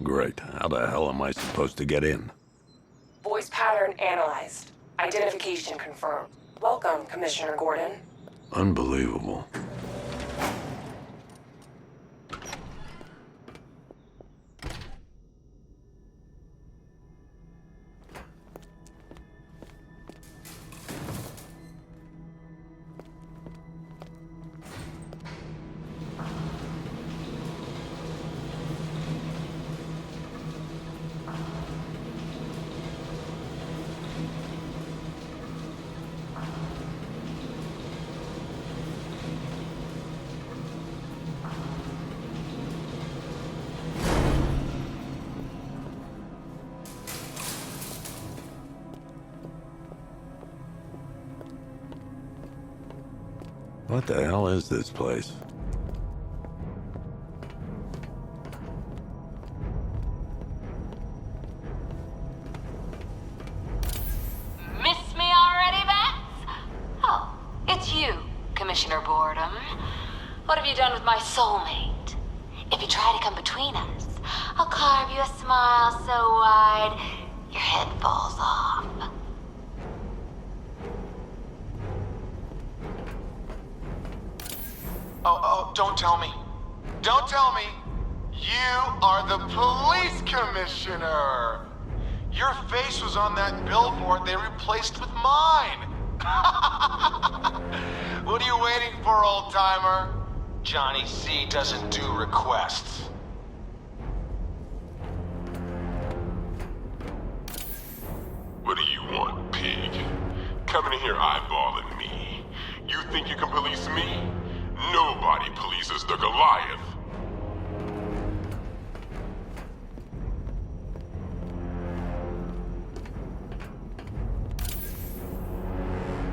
Great. How the hell am I supposed to get in? Voice pattern analyzed. Identification confirmed. Welcome, Commissioner Gordon. Unbelievable. What the hell is this place? Miss me already, Bats? Oh, it's you, Commissioner Boredom. What have you done with my soulmate? If you try to come between us, I'll carve you a smile so wide, your head falls off. Oh, don't tell me. Don't tell me. You are the police commissioner. Your face was on that billboard they replaced with mine. What are you waiting for, old-timer? Johnny C doesn't do requests. What do you want, pig? Coming in here eyeballing me. You think you can police me? Nobody polices the Goliath.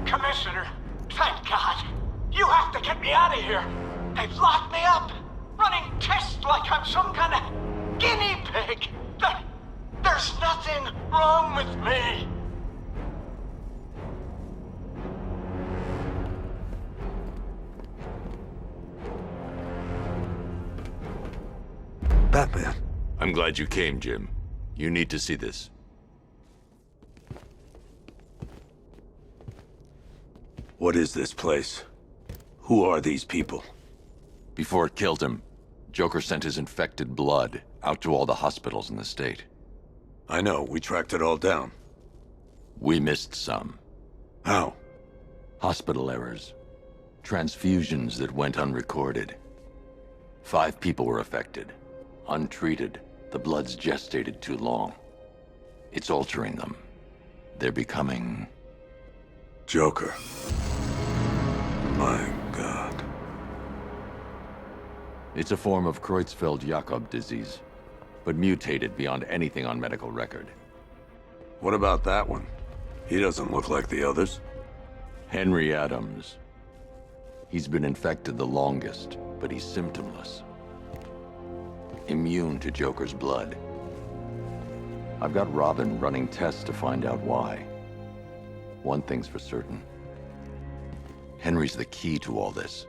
Commissioner, thank God. You have to get me out of here. They've locked me up, running tests like I'm some kind of guinea pig. There's nothing wrong with me. Batman. I'm glad you came, Jim. You need to see this. What is this place? Who are these people? Before it killed him, Joker sent his infected blood out to all the hospitals in the state. I know, we tracked it all down. We missed some. How? Hospital errors. Transfusions that went unrecorded. 5 people were affected. Untreated, the blood's gestated too long. It's altering them. They're becoming... Joker. My God. It's a form of Creutzfeldt-Jakob disease, but mutated beyond anything on medical record. What about that one? He doesn't look like the others. Henry Adams. He's been infected the longest, but he's symptomless. Immune to Joker's blood. I've got Robin running tests to find out why. One thing's for certain. Henry's the key to all this.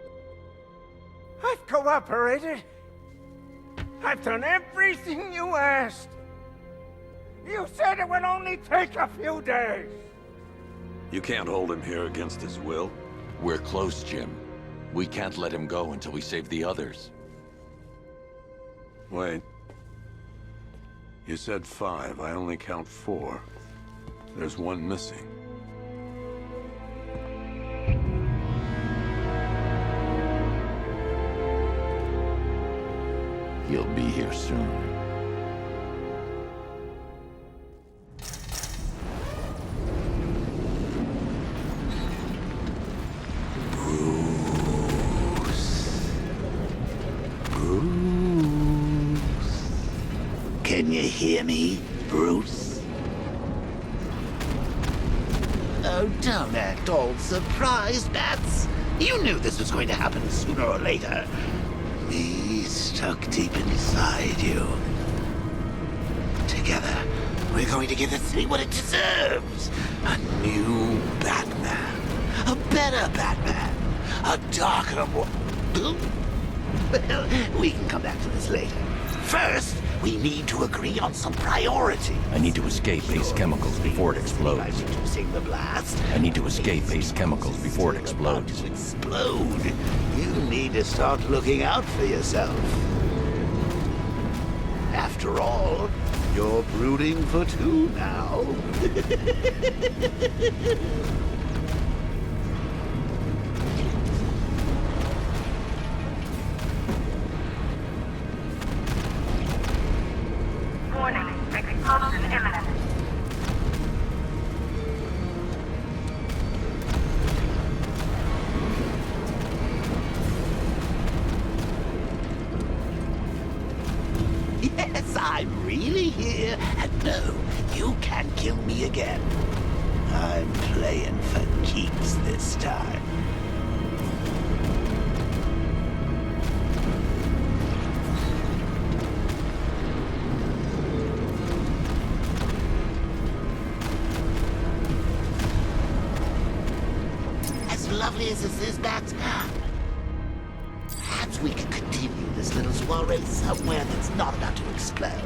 I've cooperated. I've done everything you asked. You said it would only take a few days. You can't hold him here against his will. We're close, Jim. We can't let him go until we save the others. Wait. You said 5. I only count 4. There's one missing. He'll be here soon. Can you hear me, Bruce? Oh, don't act all surprised, Bats. You knew this was going to happen sooner or later. Me stuck deep inside you. Together, we're going to give the city what it deserves. A new Batman. A better Batman. A darker one. Well, we can come back to this later. First, We need to agree on some priority. I need to escape Ace Chemicals before it By explodes. reducing the blast. I need to escape Ace Chemicals before it explodes. To explode. You need to start looking out for yourself. After all, you're brooding for two now. Warning, explosion imminent. Yes, I'm really here. And no, you can't kill me again. I'm playing for keeps this time. As lovely as this is, Bats, perhaps we could continue this little soiree somewhere that's not about to explode.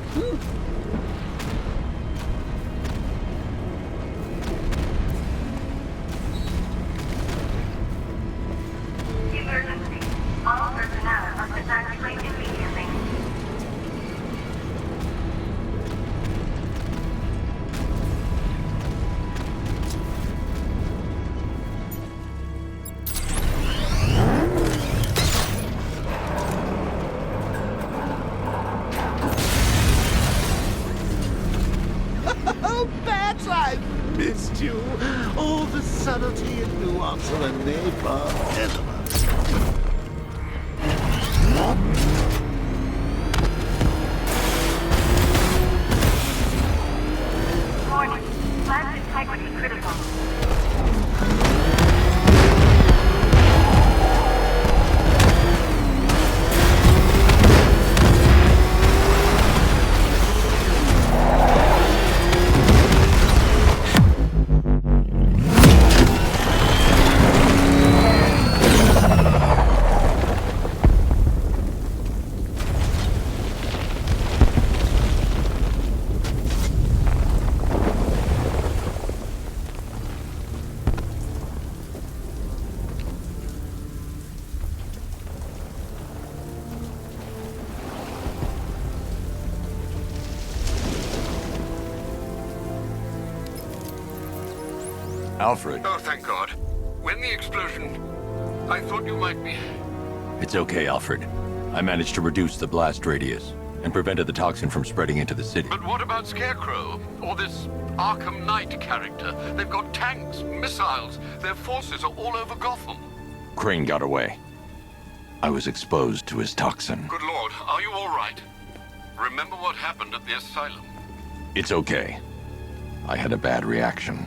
Emergency. All personnel must evacuate immediately. Oh, Bats, I've missed you. All the subtlety and nuance of a napalm enema. Warning, plant integrity critical. Alfred, Oh, thank God. When the explosion... I thought you might be... it's okay, Alfred. I managed to reduce the blast radius and prevented the toxin from spreading into the city. But what about Scarecrow? Or this Arkham Knight character? They've got tanks, missiles. Their forces are all over Gotham. Crane got away. I was exposed to his toxin. Good Lord, are you all right? Remember what happened at the asylum? It's okay. I had a bad reaction.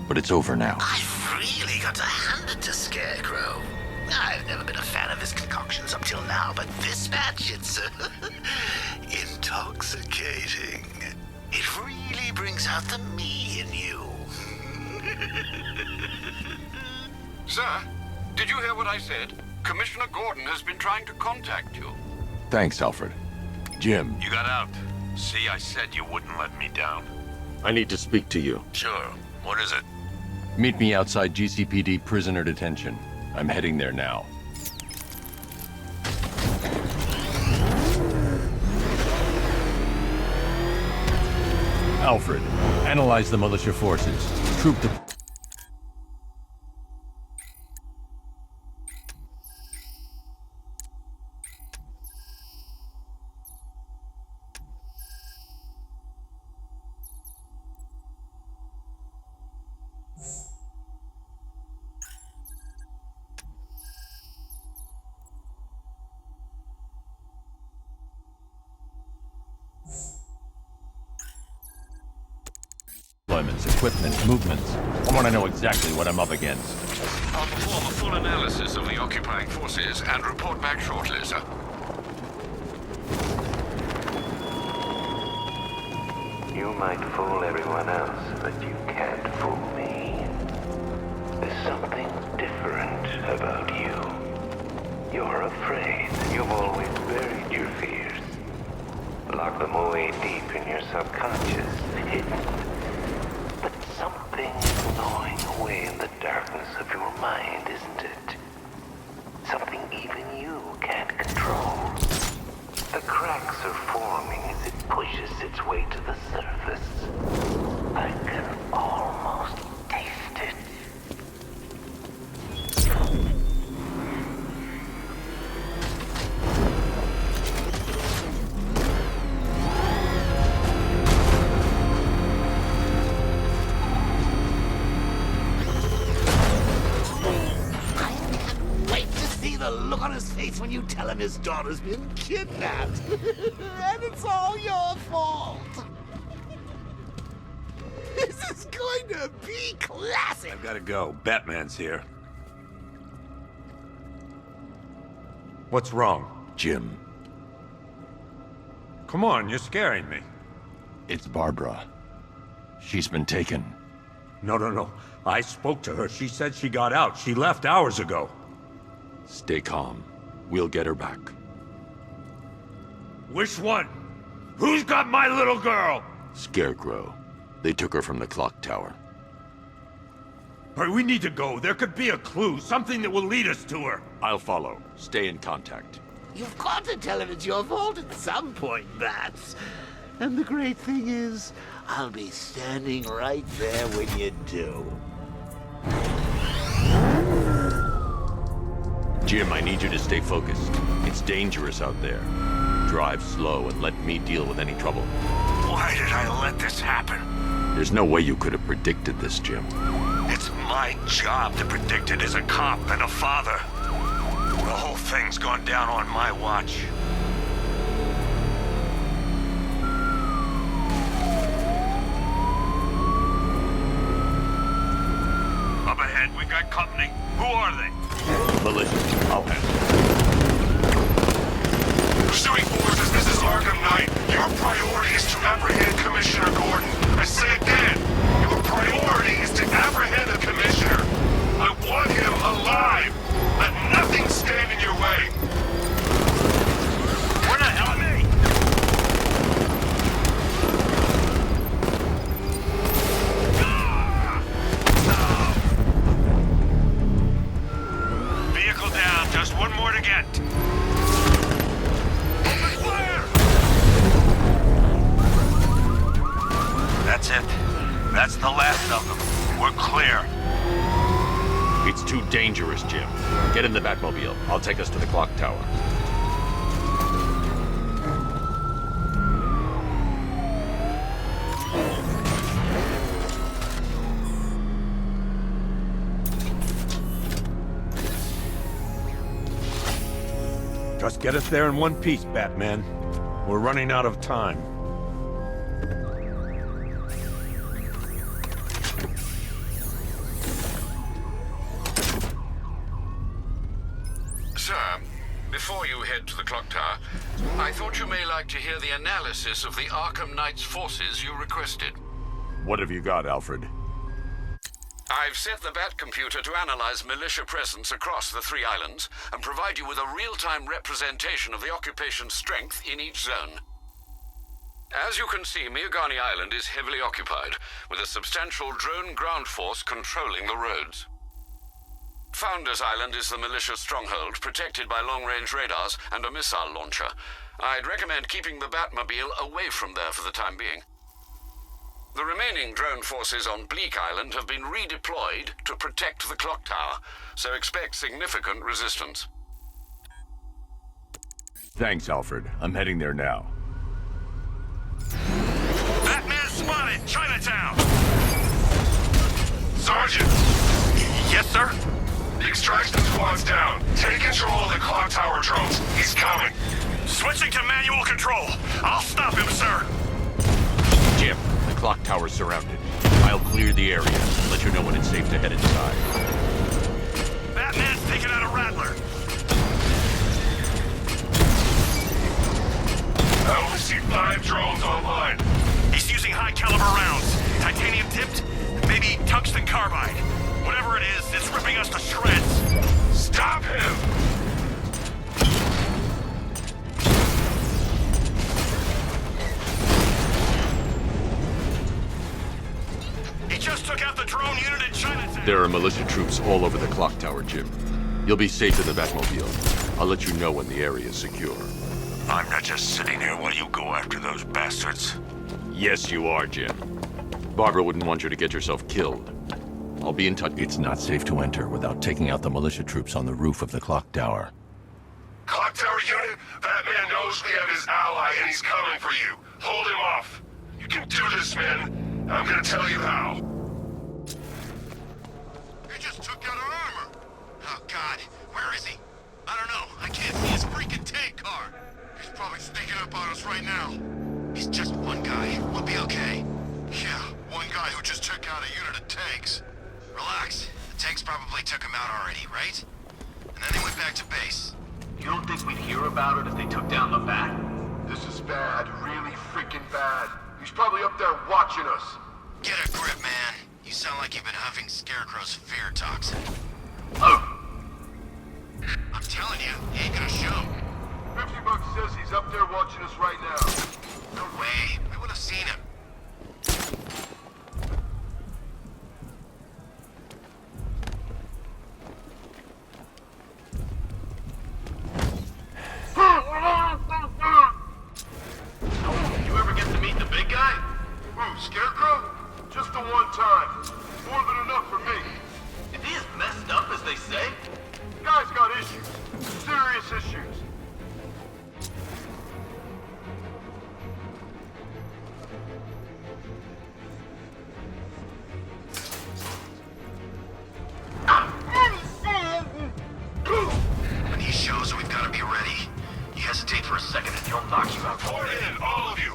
But it's over now. I've really got to hand it to Scarecrow. I've never been a fan of his concoctions up till now, but this batch, it's intoxicating. It really brings out the me in you. Sir, did you hear what I said? Commissioner Gordon has been trying to contact you. Thanks, Alfred. Jim, You got out. See, I said you wouldn't let me down. I need to speak to you. Sure. What is it? meet me outside GCPD prisoner detention. I'm heading there now. Alfred, analyze the militia forces. Troop the... equipment, movements. I want to know exactly what I'm up against. I'll perform a full analysis of the occupying forces and report back shortly, sir. You might fool everyone else, but you can't fool me. There's something different about you. You're afraid. You've always buried your fears. lock them away deep in your subconscious, hidden. But something is gnawing away in the darkness of your mind, isn't it? Something even you can't control. The cracks are forming as it pushes its way to the surface. I can almost taste it. Look on his face when you tell him his daughter's been kidnapped. And it's all your fault. This is going to be classic. I've gotta go. Batman's here. What's wrong? Jim, Come on, you're scaring me. it's Barbara. She's been taken. No. I spoke to her. She said she got out. She left hours ago. Stay calm. We'll get her back. Which one? Who's got my little girl? Scarecrow. They took her from the clock tower. All right, we need to go. There could be a clue, something that will lead us to her. I'll follow. Stay in contact. You've got to tell him it's your fault at some point, Bats. And the great thing is, I'll be standing right there when you do. Jim, I need you to stay focused. It's dangerous out there. Drive slow and let me deal with any trouble. Why did I let this happen? There's no way you could have predicted this, Jim. It's my job to predict it as a cop and a father. The whole thing's gone down on my watch. Up ahead, we got company. Who are they? Militia, I'll handle. Pursuing forces, this is Arkham Knight. Your priority is to apprehend Commissioner Gordon. I say again, your priority is to apprehend the Commissioner. I want him alive. Let nothing stand in your way. Where the hell are they? Vehicle down, just one more to get. Open fire! That's it. That's the last of them. We're clear. It's too dangerous, Jim. Get in the Batmobile. I'll take us to the clock tower. Just get us there in one piece, Batman. We're running out of time. Sir, before you head to the clock tower, I thought you may like to hear the analysis of the Arkham Knight's forces you requested. What have you got, Alfred? I've set the Bat computer to analyze militia presence across the 3 islands and provide you with a real-time representation of the occupation's strength in each zone. As you can see, Miagani Island is heavily occupied, with a substantial drone ground force controlling the roads. Founders Island is the militia stronghold, protected by long-range radars and a missile launcher. I'd recommend keeping the Batmobile away from there for the time being. The remaining drone forces on Bleak Island have been redeployed to protect the clock tower, so expect significant resistance. Thanks, Alfred. I'm heading there now. Batman spotted! Chinatown! Sergeant! Yes, sir? The extraction squad's down. Take control of the clock tower drones. He's coming. Switching to manual control. I'll stop him, sir. Jim, the clock tower's surrounded. I'll clear the area and let you know when it's safe to head inside. Batman's taking out a Rattler. I only see 5 drones online. He's using high-caliber rounds. Titanium tipped? Maybe tungsten carbide. Whatever it is, it's ripping us to shreds. Stop him! There are militia troops all over the clock tower, Jim. You'll be safe in the Batmobile. I'll let you know when the area is secure. I'm not just sitting here while you go after those bastards. Yes, you are, Jim. Barbara wouldn't want you to get yourself killed. I'll be in touch. It's not safe to enter without taking out the militia troops on the roof of the clock tower. Clock Tower unit, that man knows we have his ally and he's coming for you. Hold him off. You can do this, man. I'm gonna tell you how. He just took out our armor. Oh, God. Where is he? I don't know. I can't see his freaking tank car. He's probably sneaking up on us right now. He's just one guy. We'll be okay. Yeah, one guy who just took out a unit of tanks. Relax. The tanks probably took him out already, right? And then they went back to base. You don't think we'd hear about it if they took down the Bat? This is bad. Really freaking bad. He's probably up there watching us. Get a grip, man. You sound like you've been huffing Scarecrow's fear toxin. Oh! I'm telling you, he ain't gonna show. 50 Bucks says he's up there watching us right now. No way. We would have seen him. You ever get to meet the big guy? Who, Scarecrow? Just the one time. More than enough for me. Is he as messed up as they say? Guy's got issues. Serious issues. When he shows, we've got to be ready. You hesitate for a second and he'll knock you out. Report in, all of you.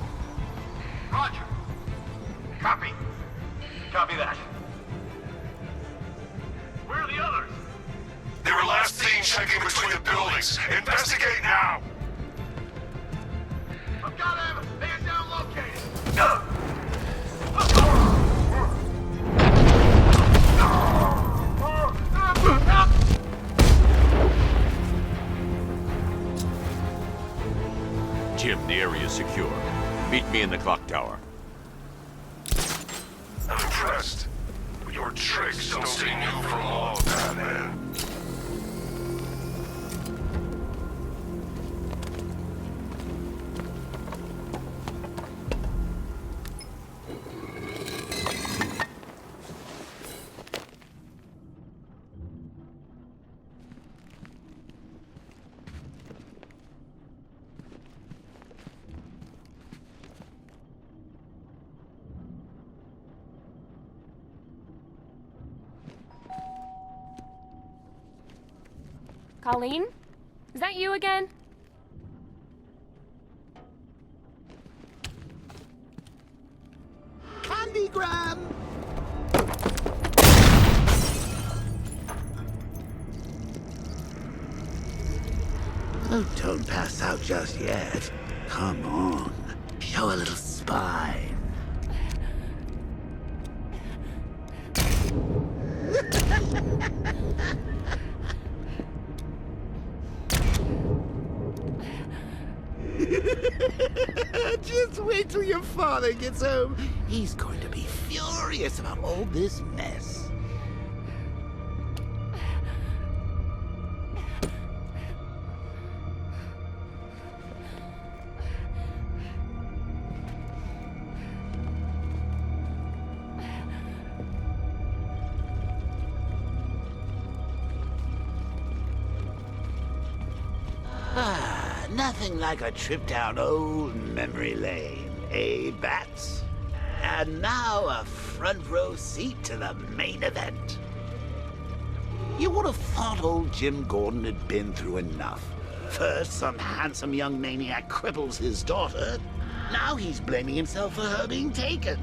Roger. Copy. Copy that. Where are the others? They were last seen checking between the buildings. Investigate now. I've got him! They are down located! No! Jim, the area is secure. Meet me in the clock tower. I'm impressed. But your tricks don't seem new from all of that, man. Colleen? Is that you again? Candygram! Oh, don't pass out just yet. Come on. Show a little spine. Just wait till your father gets home. He's going to be furious about all this mess. Nothing like a trip down old memory lane, eh, Bats? And now a front row seat to the main event. You would have thought old Jim Gordon had been through enough. First, some handsome young maniac cripples his daughter. Now he's blaming himself for her being taken.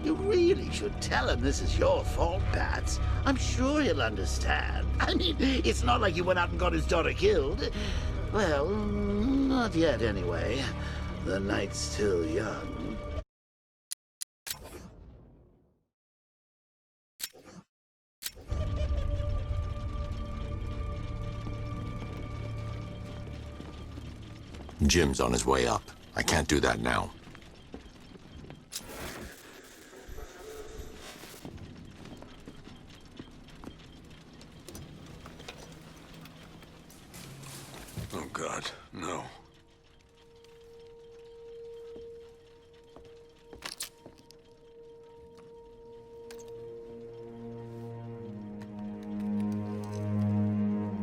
You really should tell him this is your fault, Bats. I'm sure he'll understand. I mean, it's not like you went out and got his daughter killed. Well, not yet anyway. The night's still young. Jim's on his way up. I can't do that now. God, no.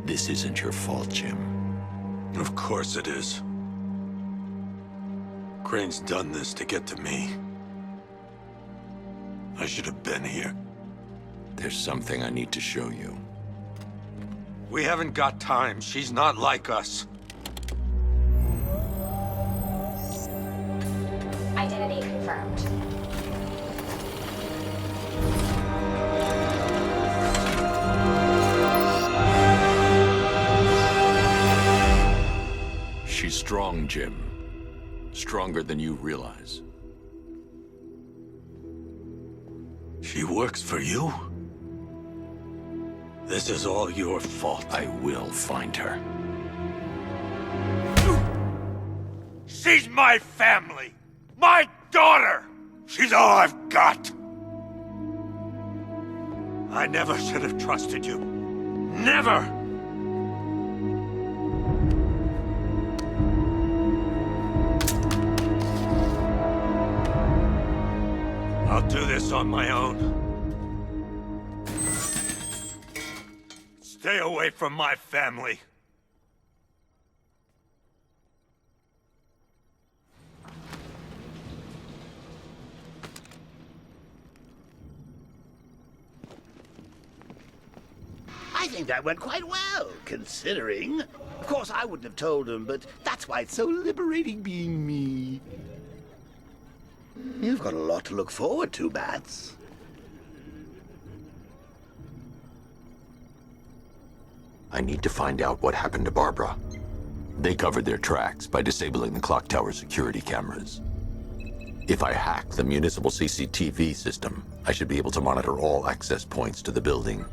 This isn't your fault, Jim. Of course it is. Crane's done this to get to me. I should have been here. There's something I need to show you. We haven't got time. She's not like us. Identity confirmed. She's strong, Jim. Stronger than you realize. She works for you? This is all your fault. I will find her. She's my family! My daughter! She's all I've got! I never should have trusted you. Never! I'll do this on my own. Stay away from my family. I think that went quite well, considering. Of course, I wouldn't have told him, but that's why it's so liberating being me. You've got a lot to look forward to, Bats. I need to find out what happened to Barbara. They covered their tracks by disabling the clock tower security cameras. If I hack the municipal CCTV system, I should be able to monitor all access points to the building.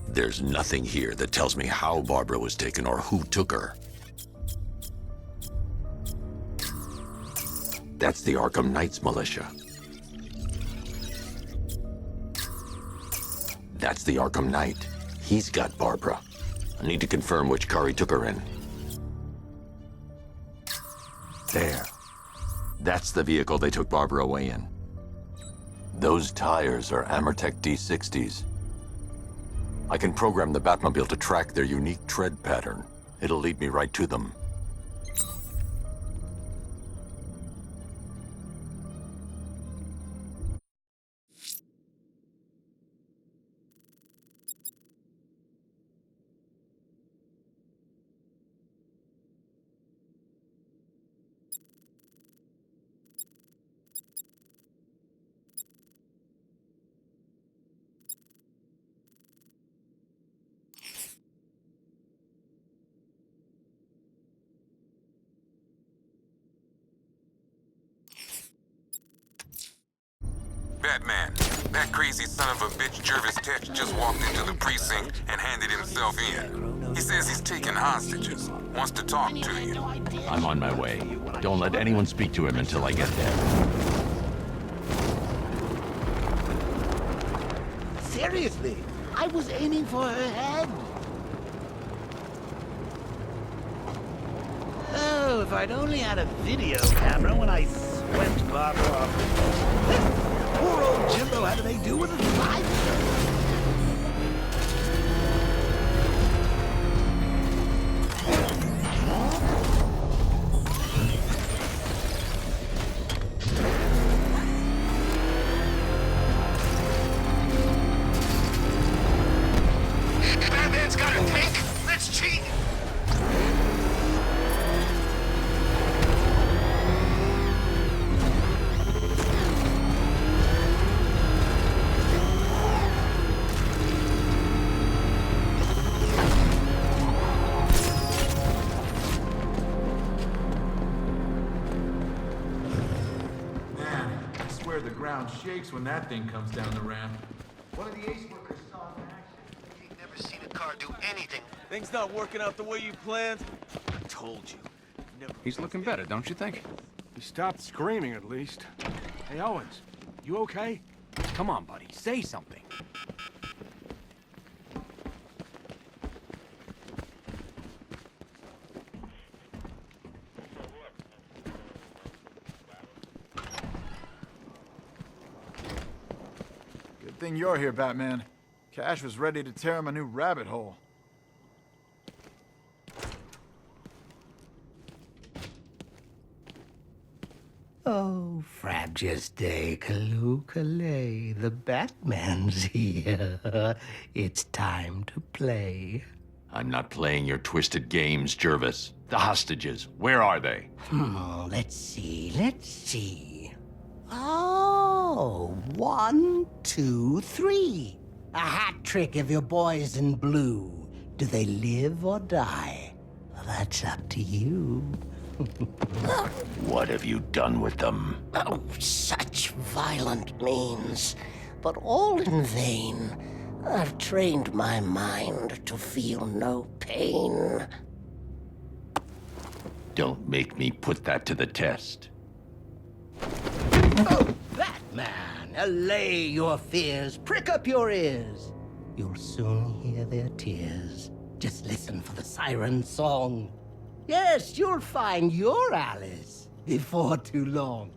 There's nothing here that tells me how Barbara was taken or who took her. That's the Arkham Knights militia. That's the Arkham Knight. He's got Barbara. I need to confirm which car he took her in. There. That's the vehicle they took Barbara away in. Those tires are Amertech D60s. I can program the Batmobile to track their unique tread pattern. It'll lead me right to them. Batman, that crazy son of a bitch Jervis Tech just walked into the precinct and handed himself in. He says he's taking hostages, wants to talk to you. I'm on my way. Don't let anyone speak to him until I get there. Seriously, I was aiming for her head. Oh, if I'd only had a video camera when I swept Barbara off. Poor old Jimbo had to make do with a driver. Batman's got a tank? Let's cheat! ground shakes when that thing comes down the ramp. One of the ace workers saw it in action. He ain't never seen a car do anything. Things not working out the way you planned? I told you. He's looking better, don't you think? He stopped screaming, at least. Hey, Owens, you okay? Come on, buddy, say something. Good thing you're here, Batman. Cash was ready to tear him a new rabbit hole. Oh, frabjous day, Kaloo-Kalay, the Batman's here. It's time to play. I'm not playing your twisted games, Jervis. The hostages, where are they? Let's see. Oh, 1, 2, 3. A hat trick of your boys in blue. Do they live or die? Well, that's up to you. What have you done with them? Oh, such violent means, but all in vain. I've trained my mind to feel no pain. Don't make me put that to the test. Oh, Batman, allay your fears, prick up your ears. You'll soon hear their tears. Just listen for the siren song. Yes, you'll find your Alice before too long.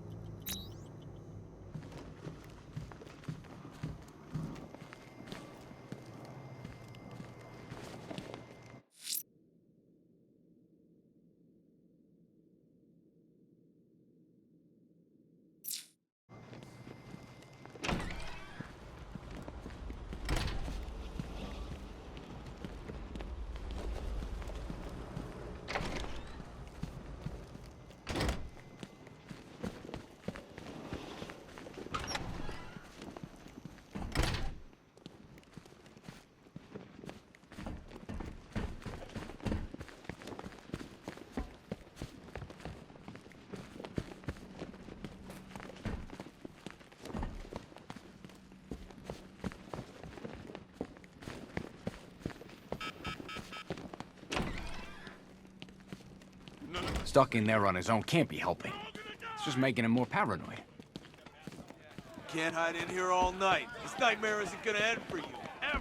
Stuck in there on his own can't be helping. It's just making him more paranoid. Can't hide in here all night. This nightmare isn't gonna end for you, ever.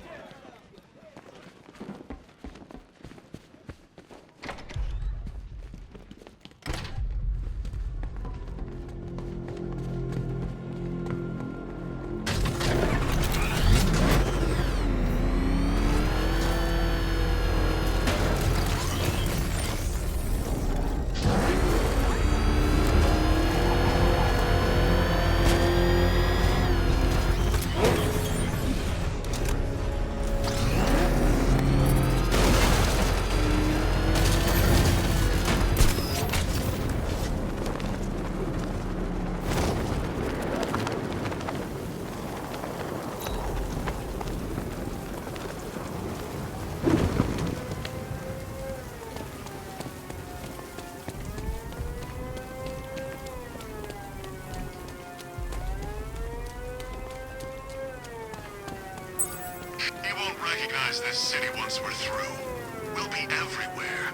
Recognize this city once we're through. We'll be everywhere.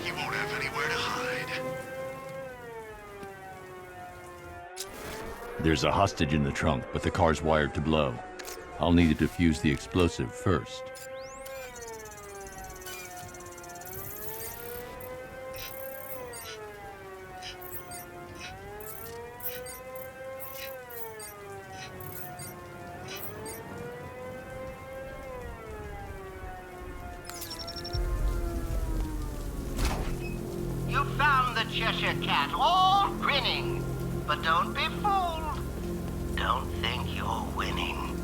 He won't have anywhere to hide. There's a hostage in the trunk, but the car's wired to blow. I'll need to defuse the explosive first. You found the Cheshire Cat, all grinning. But don't be fooled. Don't think you're winning.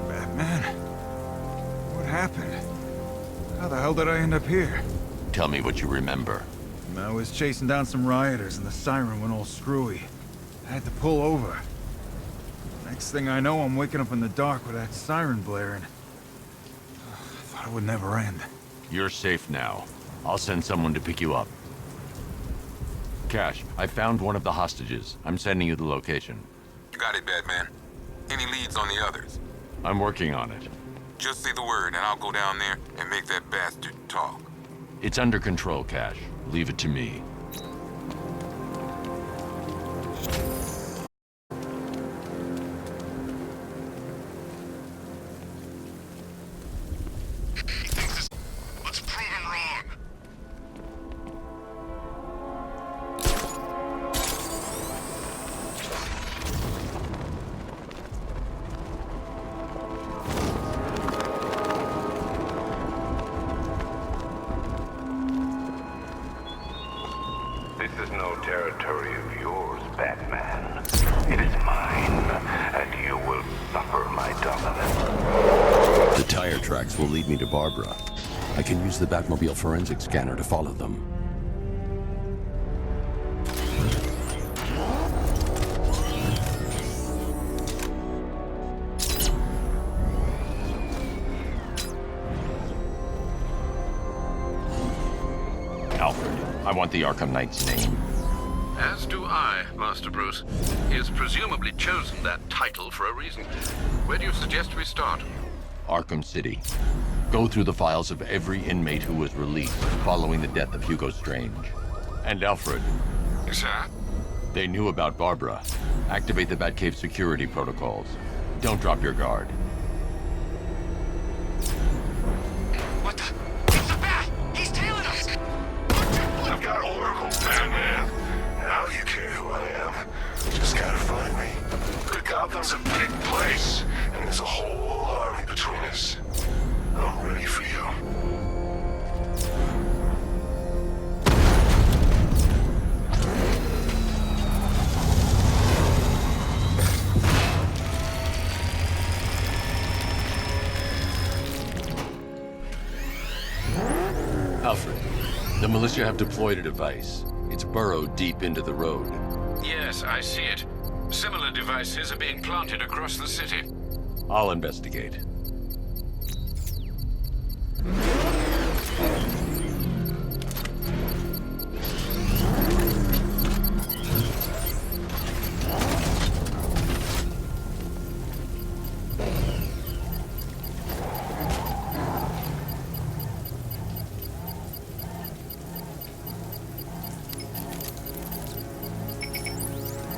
Batman? What happened? How the hell did I end up here? Tell me what you remember. I was chasing down some rioters and the siren went all screwy. I had to pull over. Next thing I know, I'm waking up in the dark with that siren blaring. I thought it would never end. You're safe now. I'll send someone to pick you up. Cash, I found one of the hostages. I'm sending you the location. Got it, Batman. Any leads on the others? I'm working on it. Just say the word and I'll go down there and make that bastard talk. It's under control, Cash. Leave it to me. Let's prove him wrong. This is no territory of yours, Batman. It is mine, and you will suffer my dominance. The tire tracks will lead me to Barbara. I can use the Batmobile forensic scanner to follow them. Alfred, I want the Arkham Knight's name. As do I, Master Bruce. He has presumably chosen that title for a reason. Where do you suggest we start? Arkham City. Go through the files of every inmate who was released following the death of Hugo Strange. And Alfred. Sir? They knew about Barbara. Activate the Batcave security protocols. Don't drop your guard. What the? It's the Bat! He's tailing us! I've got Oracle, Batman. Now you care who I am. You just gotta find me. But Gotham's a big place, and there's a whole army between us. I'm ready for you. Alfred, the militia have deployed a device. It's burrowed deep into the road. Yes, I see it. Similar devices are being planted across the city. I'll investigate.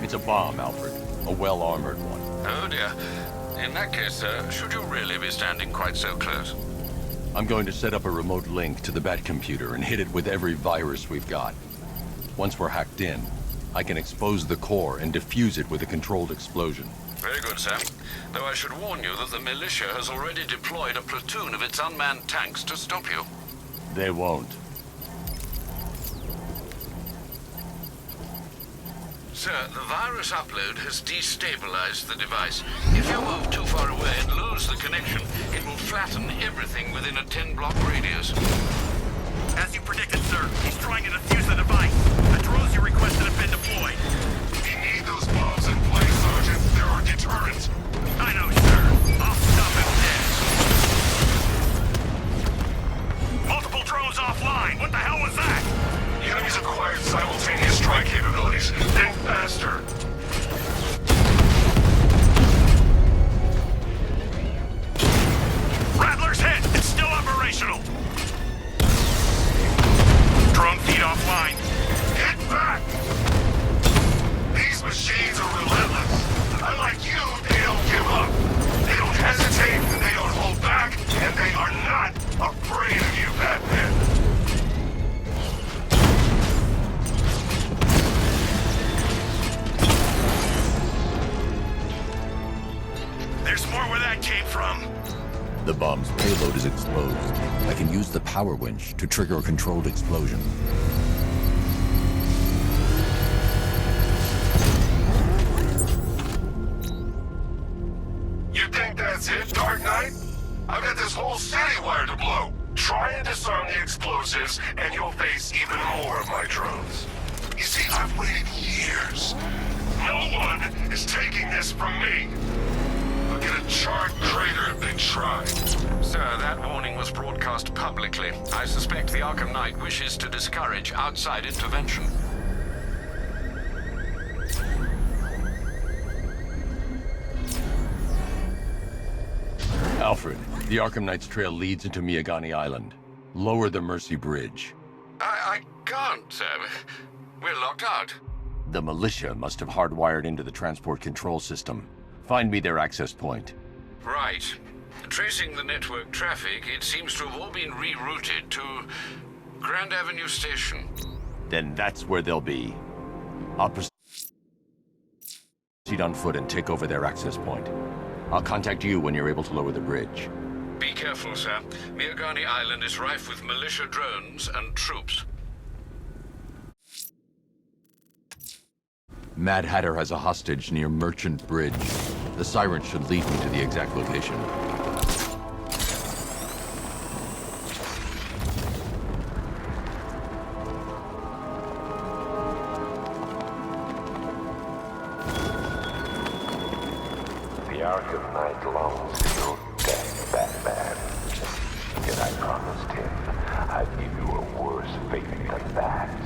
It's a bomb, Alfred. A well-armored one. Oh dear. In that case, sir, should you really be standing quite so close? I'm going to set up a remote link to the Batcomputer and hit it with every virus we've got. Once we're hacked in, I can expose the core and defuse it with a controlled explosion. Very good, sir. Though I should warn you that the militia has already deployed a platoon of its unmanned tanks to stop you. They won't. Sir, the virus upload has destabilized the device. If you move too far away and lose the connection, it will flatten everything within a 10-block radius. As you predicted, sir, he's trying to defuse the device. The drones you requested have been deployed. You need those bombs in place, Sergeant. There are deterrents. I know, sir. I'll stop him dead. Multiple drones offline. What the hell was that? The enemy's acquired simultaneous strike capabilities. Think faster. Rattler's hit. It's still operational. Drone feed offline. Get back! These machines are relentless. Unlike you, they don't give up. They don't hesitate, they don't hold back, and they are not afraid of you, Batman. There's more where that came from. The bomb's payload is exposed. I can use the power winch to trigger a controlled explosion. You think that's it, Dark Knight? I've got this whole city wired to blow. Try and disarm the explosives, and you'll face even more of my drones. You see, I've waited years. No one is taking this from me. I'll get a charred crater if they try. Sir, that warning was broadcast publicly. I suspect the Arkham Knight wishes to discourage outside intervention. Alfred, the Arkham Knight's trail leads into Miagani Island. Lower the Mercy Bridge. I can't, sir. We're locked out. The militia must have hardwired into the transport control system. Find me their access point. Right. Tracing the network traffic, it seems to have all been rerouted to Grand Avenue Station. Then that's where they'll be. I'll proceed on foot and take over their access point. I'll contact you when you're able to lower the bridge. Be careful, sir. Miagani Island is rife with militia drones and troops. Mad Hatter has a hostage near Merchant Bridge. The siren should lead me to the exact location. The Arkham Knight longs for your death, Batman. Yet I promised him I'd give you a worse fate than that.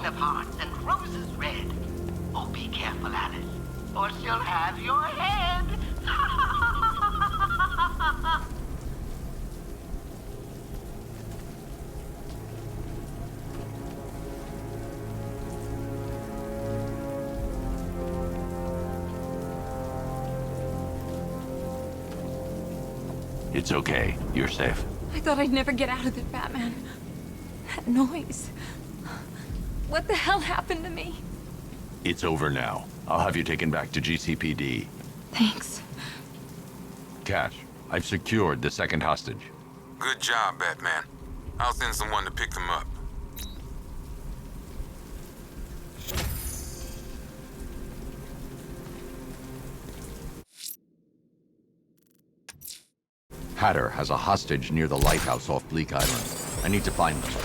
Of hearts and roses red. Oh, be careful, Alice, or she'll have your head. It's okay. You're safe. I thought I'd never get out of there, Batman. That noise. What the hell happened to me? It's over now. I'll have you taken back to GCPD. Thanks. Cash, I've secured the second hostage. Good job, Batman. I'll send someone to pick them up. Hatter has a hostage near the lighthouse off Bleak Island. I need to find them.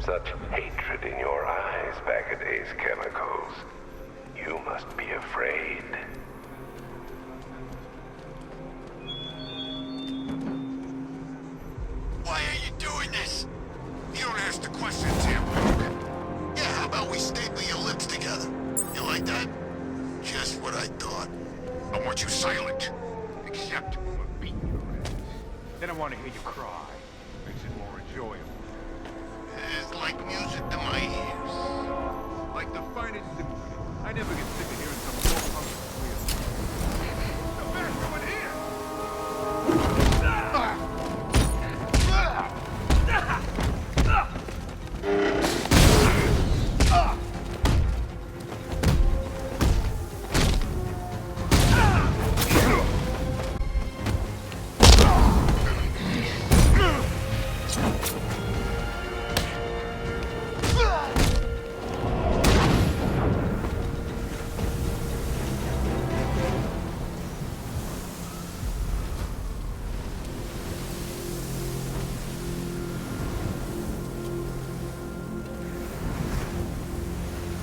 Such hatred in your eyes back at Ace Chemicals. You must be afraid. Why are you doing this? You don't ask the questions here. Yeah, how about we staple your lips together? You like that? Just what I thought. I want you silent. Except when we're beating your ass. Then I want to hear you cry. Makes it more enjoyable. It's like music to my ears. Like the finest symphony. I never get sick of hearing some more punk squeal. The best one here!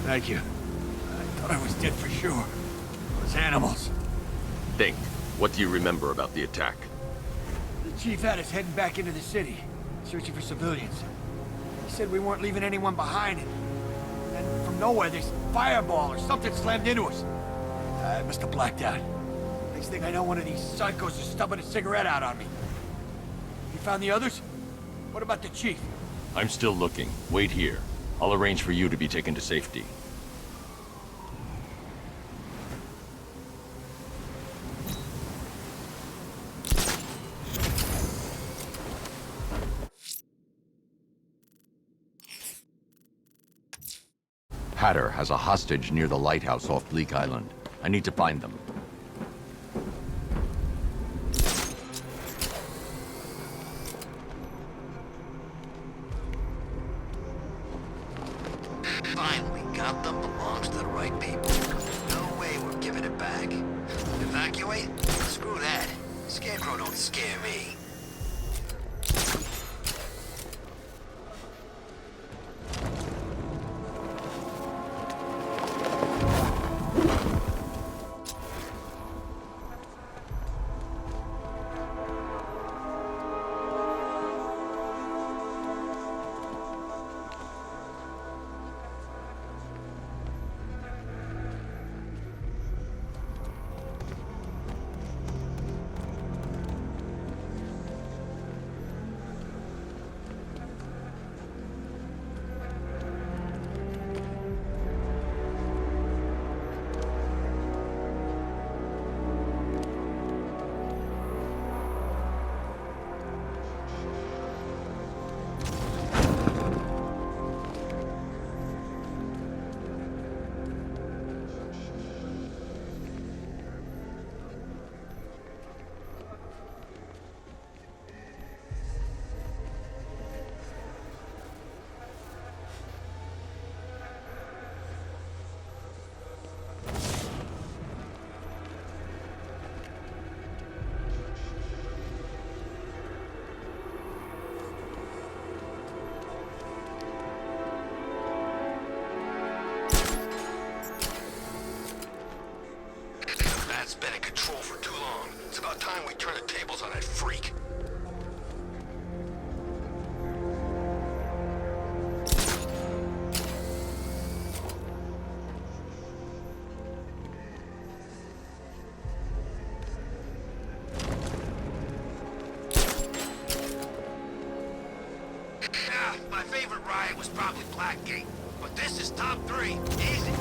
Thank you. I thought I was dead for sure. Those animals. Think. What do you remember about the attack? The chief had us heading back into the city, searching for civilians. He said we weren't leaving anyone behind, and from nowhere, this fireball or something slammed into us. I must have blacked out. Next thing I know, one of these psychos is stubbing a cigarette out on me. You found the others? What about the chief? I'm still looking. Wait here. I'll arrange for you to be taken to safety. Hatter has a hostage near the lighthouse off Bleak Island. I need to find them. Finally got them. Belongs to the right people. No way we're giving it back. Evacuate? Screw that. Scarecrow don't scare me. That's been in control for too long. It's about time we turn the tables on that freak. Yeah, my favorite ride was probably Blackgate, but this is top 3. Easy.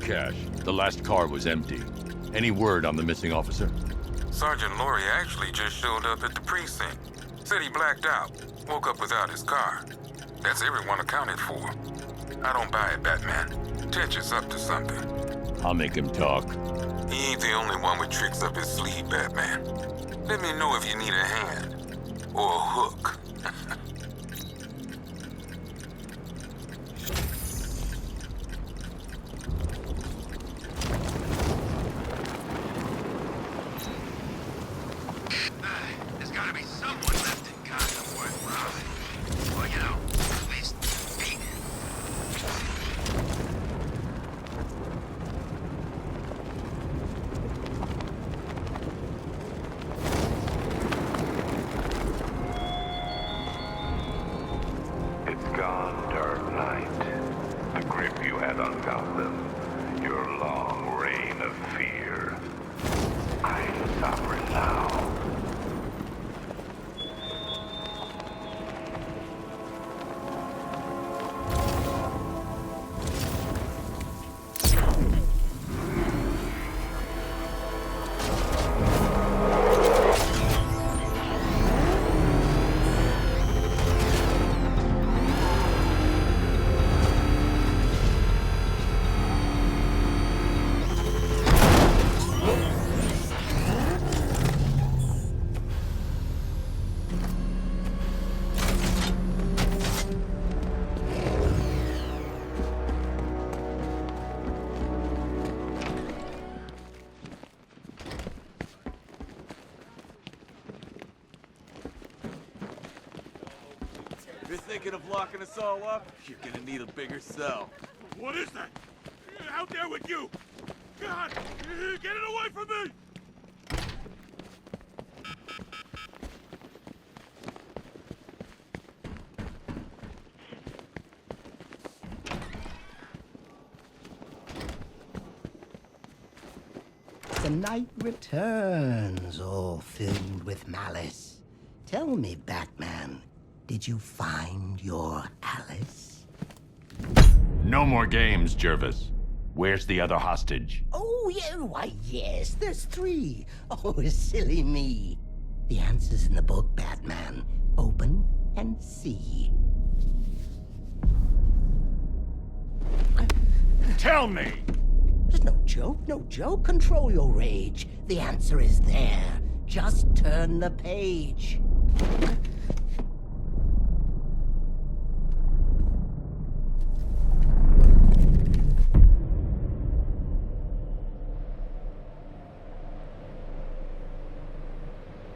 cache. The last car was empty. Any word on the missing officer? Sergeant Laurie actually just showed up at the precinct. Said he blacked out. Woke up without his car. That's everyone accounted for. I don't buy it, Batman. Tetch is up to something. I'll make him talk. He ain't the only one with tricks up his sleeve, Batman. Let me know if you need a hand. Or a hook. There's gotta be someone left in Gotham worth robbing. Or, you know, at least beating. It's gone, Dark Knight. The grip you had on Gotham. Your long reign of fear. I'm sovereign now. If you're thinking of locking us all up, you're gonna need a bigger cell. What is that? Out there with you! God! Get it away from me! The night returns, all filled with malice. Tell me, Batman, did you find your Alice? No more games, Jervis. Where's the other hostage? Oh, yeah, why, yes, there's 3. Oh, silly me. The answer's in the book, Batman. Open and see. Tell me! There's no joke, no joke. Control your rage. The answer is there. Just turn the page.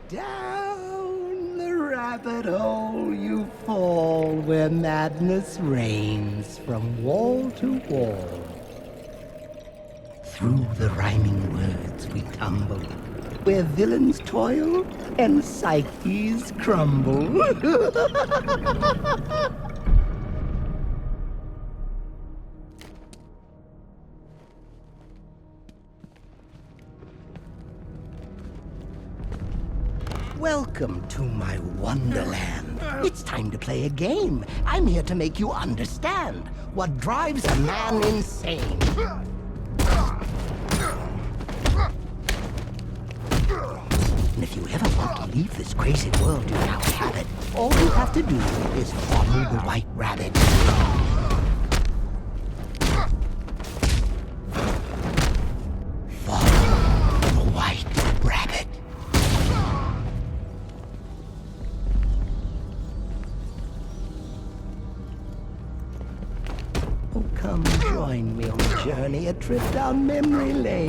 Down the rabbit hole you fall, where madness reigns from wall to wall. Through the rhyming words we tumble, where villains toil and psyches crumble. Welcome to my wonderland. It's time to play a game. I'm here to make you understand what drives a man insane. And if you ever want to leave this crazy world you now inhabit, all you have to do is follow the White Rabbit. Follow the White Rabbit. Oh, come join me on the journey, a trip down memory lane,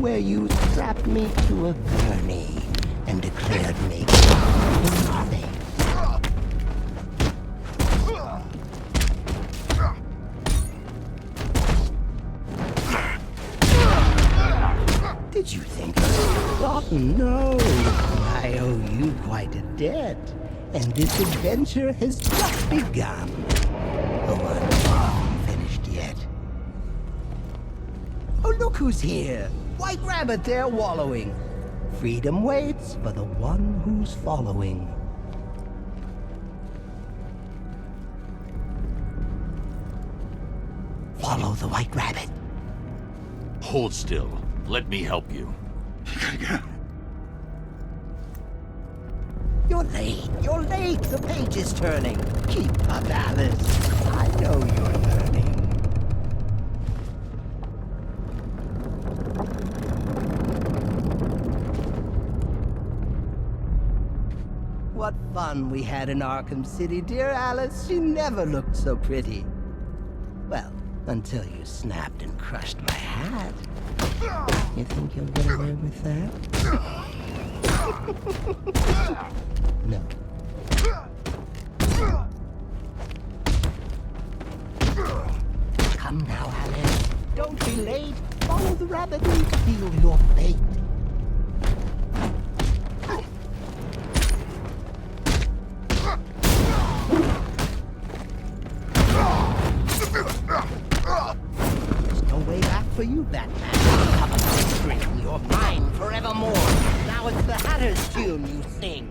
where you strapped me to a gurney and declared me unsafe. Did you think I was forgotten? No, I owe you quite a debt, and this adventure has just begun. Oh, I'm not finished yet. Oh, look who's here! White Rabbit there wallowing. Freedom waits for the one who's following. Follow the White Rabbit. Hold still. Let me help you. You're late. You're late. The page is turning. Keep up, Alice. I know you're learning. What fun we had in Arkham City, dear Alice. You never looked so pretty. Well, until you snapped and crushed my hat. You think you'll get away with that? No. Come now, Alice. Don't be late. Follow the rabbit and feel your fate. There's no way back for you, Batman. Come on, string. You're mine forevermore. Now it's the Hatter's tune you sing.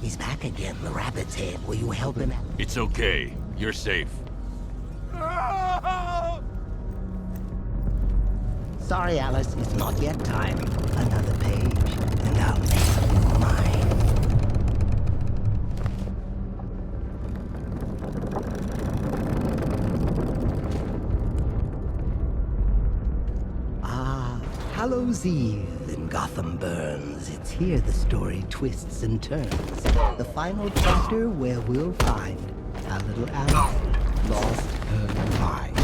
He's back again, the rabbit's head. Will you help him out? It's okay. You're safe. Sorry, Alice, it's not yet time. Another page, and I'll make you mine. Ah, Hallows Eve in Gotham Burns. It's here the story twists and turns. The final chapter where we'll find how little Alice lost her mind.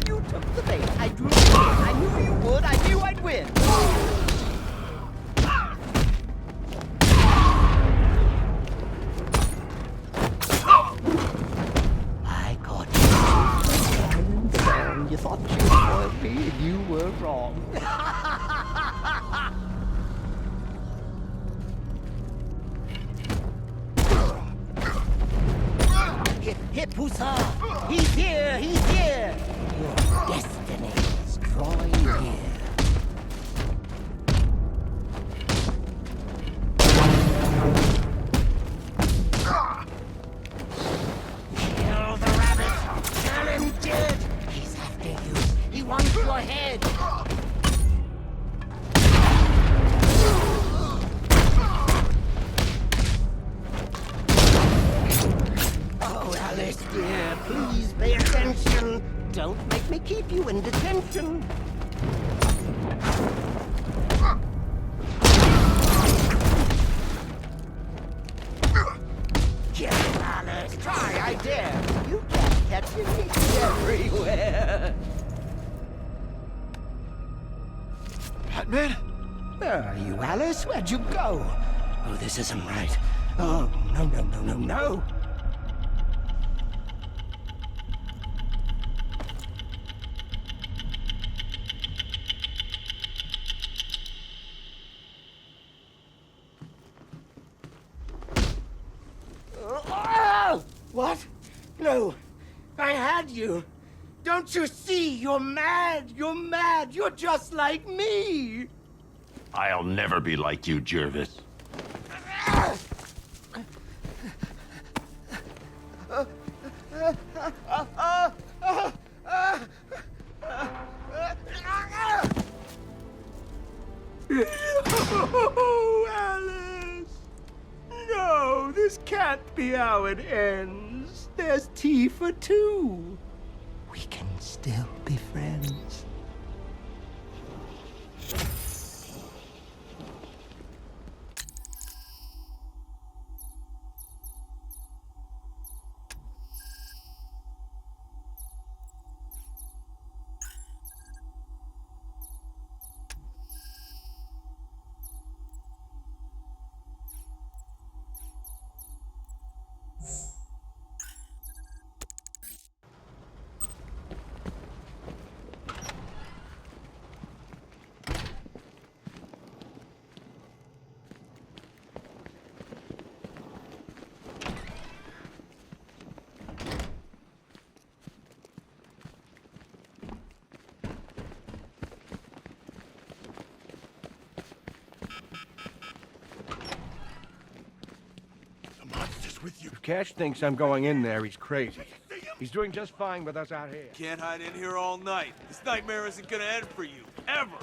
You took the bait. I drew it in. I knew you would. I knew I'd win. I caught you. So you thought you would me, and you were wrong. Hip hussar! He's here! He's here! Your destiny is drawing near. Kill the rabbit! Kill him dead! He's after you. He wants your head! Oh, Alice, dear, please pay attention. Don't make me keep you in detention. Get it, Alice. Try, I dare. You can't catch me everywhere. Batman? Where are you, Alice? Where'd you go? Oh, this isn't right. Oh, no, no, no, no, no. What? No, I had you. Don't you see? You're mad. You're mad. You're just like me. I'll never be like you, Jervis. No, Alice! No, this can't be how it ends. There's tea for two. We can still be friends. With you. If Cash thinks I'm going in there, he's crazy. He's doing just fine with us out here. Can't hide in here all night. This nightmare isn't gonna end for you, ever.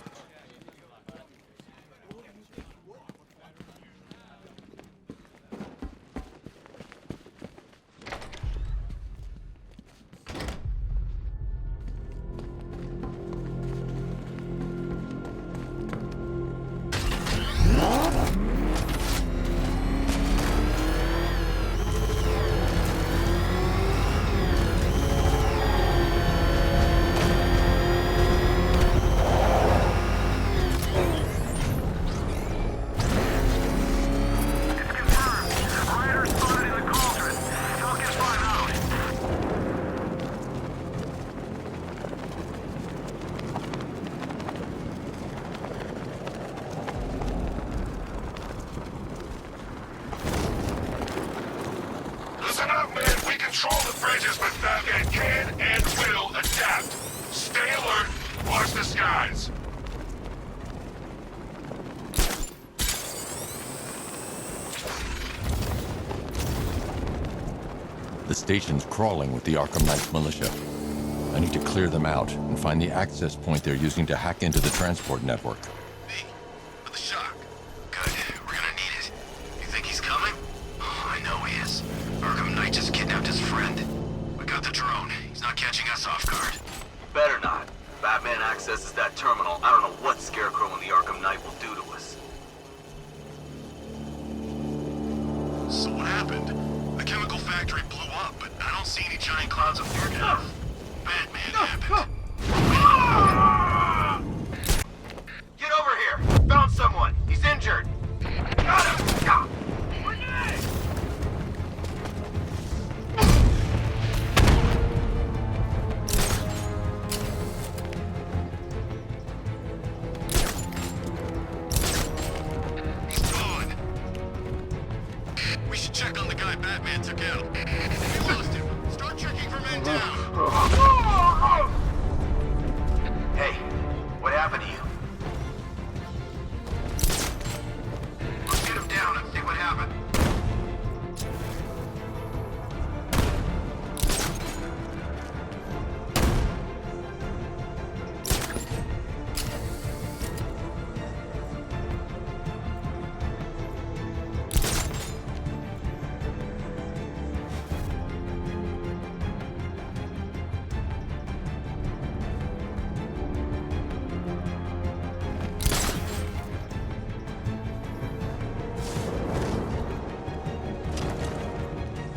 Control the bridges, but Batman can and will adapt. Stay alert. Watch the skies. The station's crawling with the Arkham Knight militia. I need to clear them out and find the access point they're using to hack into the transport network. For the shock. Good. We're gonna need it. You think he's coming? Oh, I know he is. Arkham Knight just kidnapped his friend. We got the drone. He's not catching us off guard. Better not. Batman accesses that terminal. I don't know what Scarecrow and the Arkham Knight will do to us. So what happened? The chemical factory blew up, but I don't see any giant clouds of fugitive. Batman happened. Get over here! Found someone! He's injured! Got him! Stop! He's gone. We should check on the guy Batman took out. We lost him. Start checking for men down. Hey, what happened to you? Let's get him down and see what happened.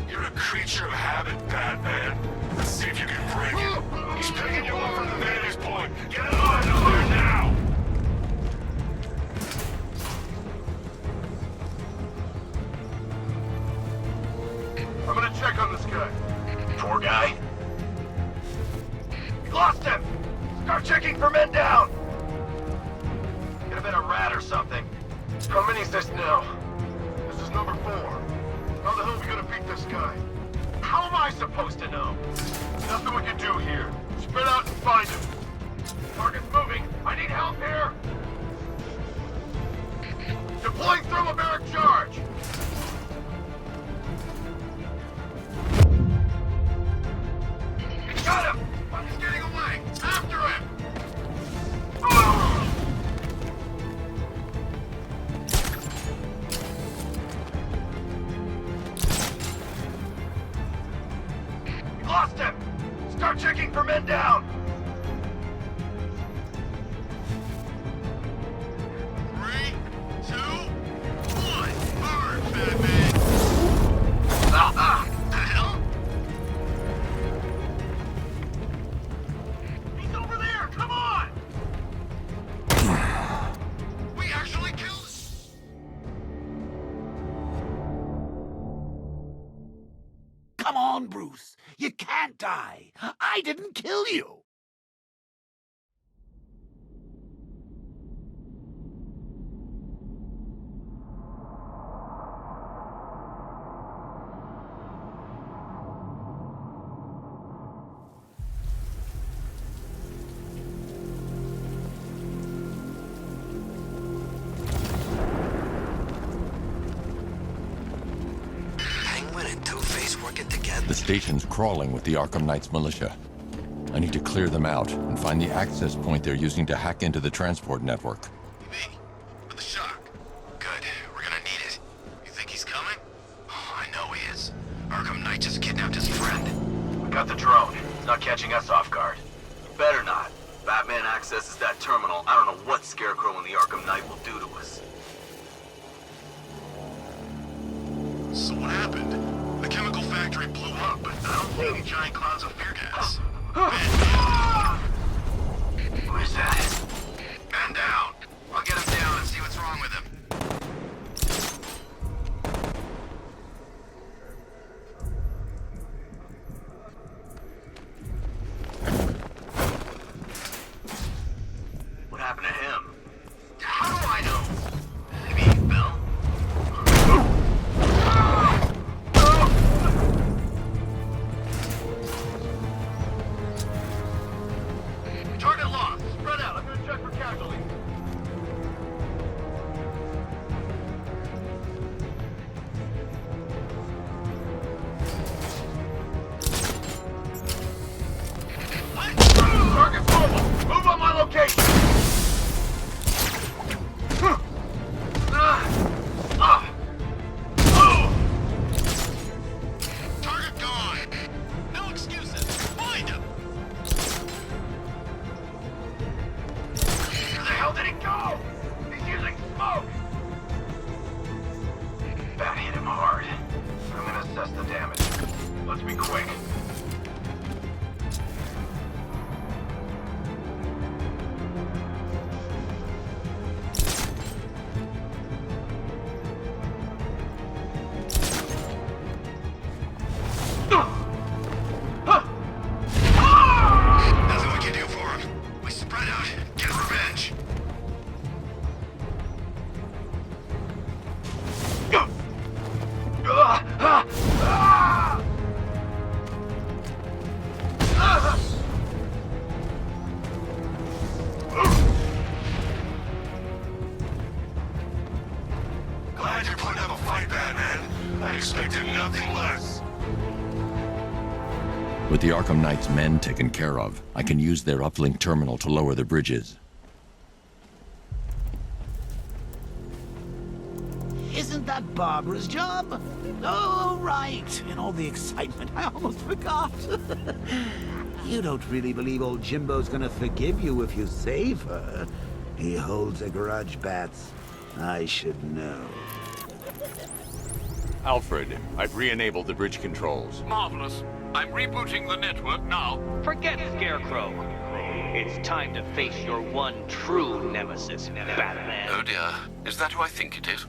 You're a creature of habit, Batman. Let's see if you can break it. He's picking you up from the vantage point. Get him out of there now! I'm gonna check on this guy. Poor guy. We lost him! Start checking for men down! Could have been a rat or something. How many's this now? This is number 4. How the hell are we gonna beat this guy? How am I supposed to know? Nothing we can do here. Spread out and find him. Target's moving. I need help here. Deploying thermobaric charge. Got him! He's getting away! After him! on, Bruce. You can't die. I didn't kill you. The station's crawling with the Arkham Knight's militia. I need to clear them out and find the access point they're using to hack into the transport network. Me? With the shock? Good. We're gonna need it. You think he's coming? Oh, I know he is. Arkham Knight just kidnapped his friend. We got the drone. It's not catching us off guard. You better not. Batman accesses that terminal. I don't know what Scarecrow and the Arkham Knight will do to us. So what happened? The chemical factory blew up, but I don't see any giant clouds of fear gas. Where's that? Man down. I'll get him down and see what's wrong with him. What happened to him? How do I know? Maybe he fell? Target lost. Spread out. I'm gonna check for casualties. Target's mobile! Move on my location! Target gone. No excuses. Find him. Where the hell did he go? He's using smoke! Bat hit him hard. I'm gonna assess the damage. Let's be quick. Nothing we can do for him. We spread out. Get revenge. Glad you're putting up a fight, Batman. I expected nothing less. With the Arkham Knight's men taken care of, I can use their uplink terminal to lower the bridges. Isn't that Barbara's job? Oh, right. In all the excitement, I almost forgot. You don't really believe old Jimbo's gonna forgive you if you save her. He holds a grudge, Bats. I should know. Alfred, I've re-enabled the bridge controls. Marvelous. I'm rebooting the network now. Forget Scarecrow. It's time to face your one true nemesis, Batman. Oh dear. Is that who I think it is?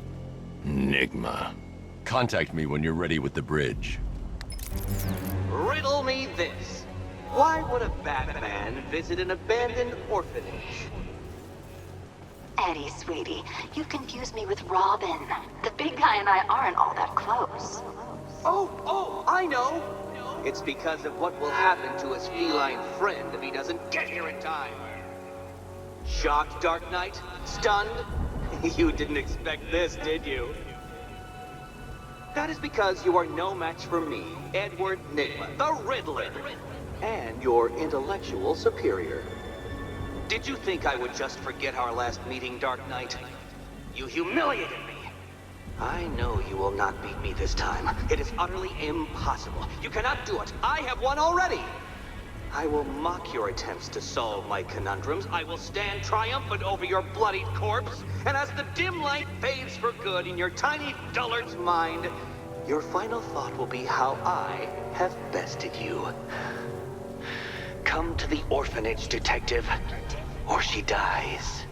Enigma. Contact me when you're ready with the bridge. Riddle me this. Why would a Batman visit an abandoned orphanage? Eddie, sweetie, you confused me with Robin. The big guy and I aren't all that close. Oh, I know. It's because of what will happen to his feline friend if he doesn't get here in time. Shocked, Dark Knight? Stunned? You didn't expect this, did you? That is because you are no match for me, Edward Nygma, the Riddler, and your intellectual superior. Did you think I would just forget our last meeting, Dark Knight? You humiliated me. I know you will not beat me this time. It is utterly impossible. You cannot do it. I have won already. I will mock your attempts to solve my conundrums. I will stand triumphant over your bloodied corpse. And as the dim light fades for good in your tiny dullard's mind, your final thought will be how I have bested you. Come to the orphanage, detective, or she dies.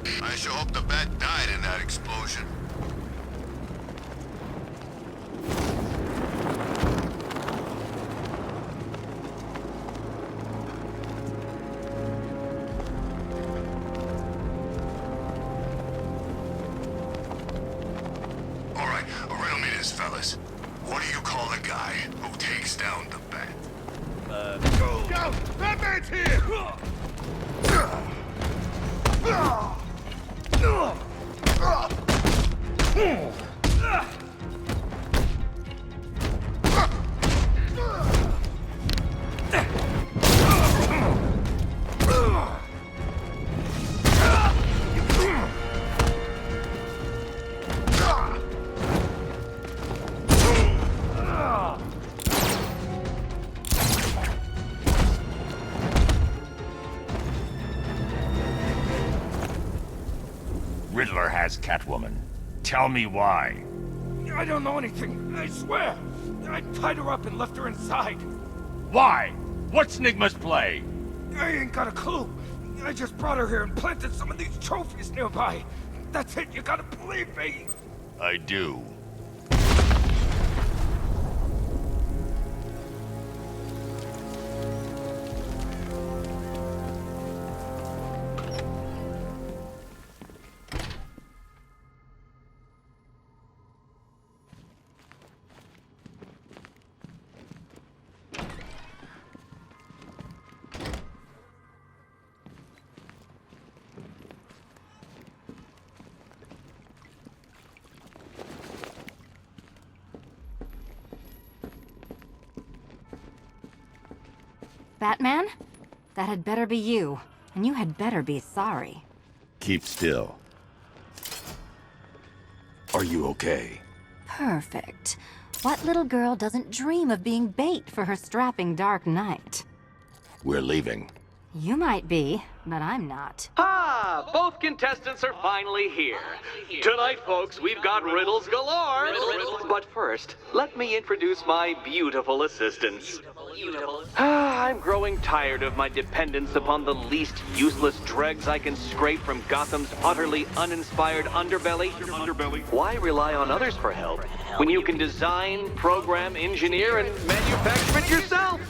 I sure hope the bat died in that explosion. All right, riddle me this, fellas. What do you call a guy who takes down the bat? Go! Batman's here! Riddler has Catwoman. Tell me why. I don't know anything, I swear. I tied her up and left her inside. Why? What's Nigma's play? I ain't got a clue. I just brought her here and planted some of these trophies nearby. That's it, you gotta believe me. I do. Batman? That had better be you. And you had better be sorry. Keep still. Are you okay? Perfect. What little girl doesn't dream of being bait for her strapping Dark Knight? We're leaving. You might be, but I'm not. Ah, both contestants are finally here. Tonight, folks, we've got riddles galore. But first, let me introduce my beautiful assistants. I'm growing tired of my dependence upon the least useless dregs I can scrape from Gotham's utterly uninspired underbelly. Why rely on others for help when you can design, program, engineer, and manufacture it yourself?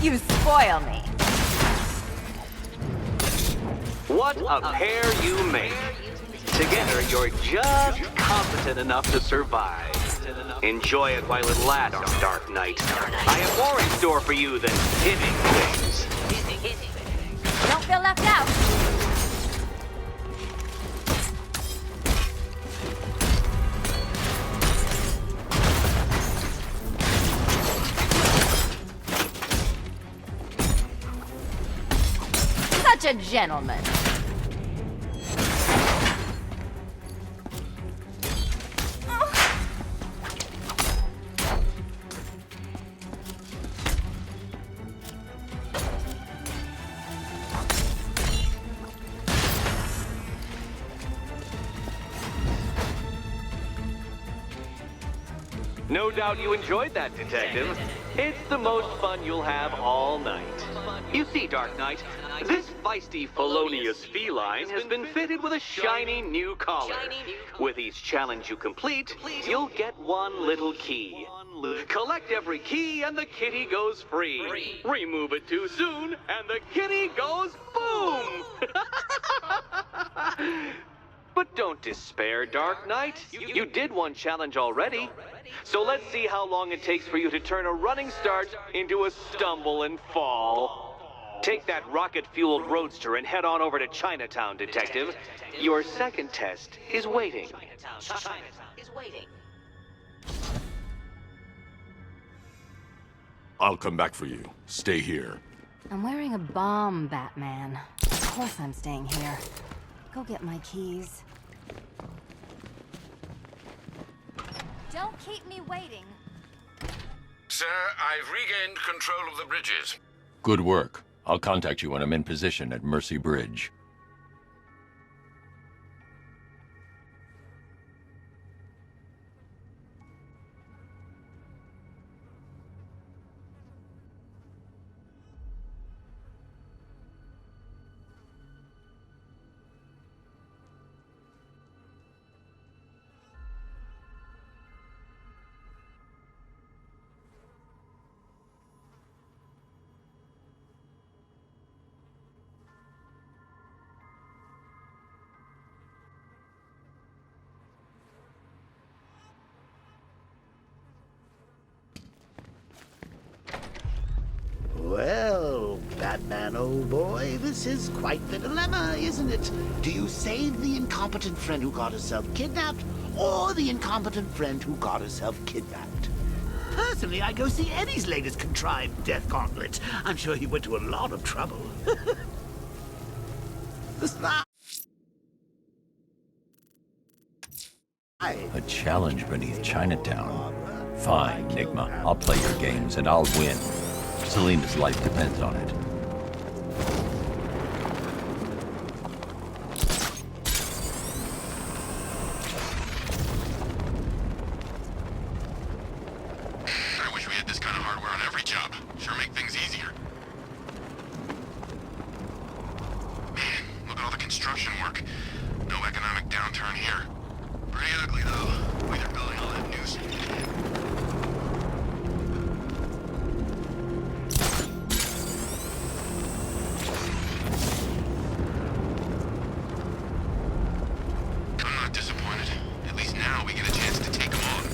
You spoil me. What a pair you make. Together, you're just competent enough to survive. Enjoy it while it lasts, Dark Knight. I have more in store for you than hitting things. Don't feel left out. Such a gentleman. No doubt you enjoyed that, Detective. It's the most fun you'll have all night. You see, Dark Knight, this feisty, felonious feline has been fitted with a shiny new collar. With each challenge you complete, you'll get one little key. Collect every key and the kitty goes free. Remove it too soon and the kitty goes boom! But don't despair, Dark Knight. You did one challenge already. So let's see how long it takes for you to turn a running start into a stumble and fall. Take that rocket-fueled roadster and head on over to Chinatown, Detective. Your second test is waiting. I'll come back for you. Stay here. I'm wearing a bomb, Batman. Of course I'm staying here. Go get my keys. Don't keep me waiting. Sir, I've regained control of the bridges. Good work. I'll contact you when I'm in position at Mercy Bridge. Batman, old boy, this is quite the dilemma, isn't it? Do you save the incompetent friend who got herself kidnapped, or the incompetent friend who got herself kidnapped? Personally, I go see Eddie's latest contrived death gauntlet. I'm sure he went to a lot of trouble. A challenge beneath Chinatown. Fine, Nigma. I'll play your games, and I'll win. Selena's life depends on it. I wish we had this kind of hardware on every job. Sure make things easier. Man, look at all the construction work. No economic downturn here. Pretty ugly, though. The way they're building all that new stuff. I'm not disappointed. At least now we get a chance to take them on.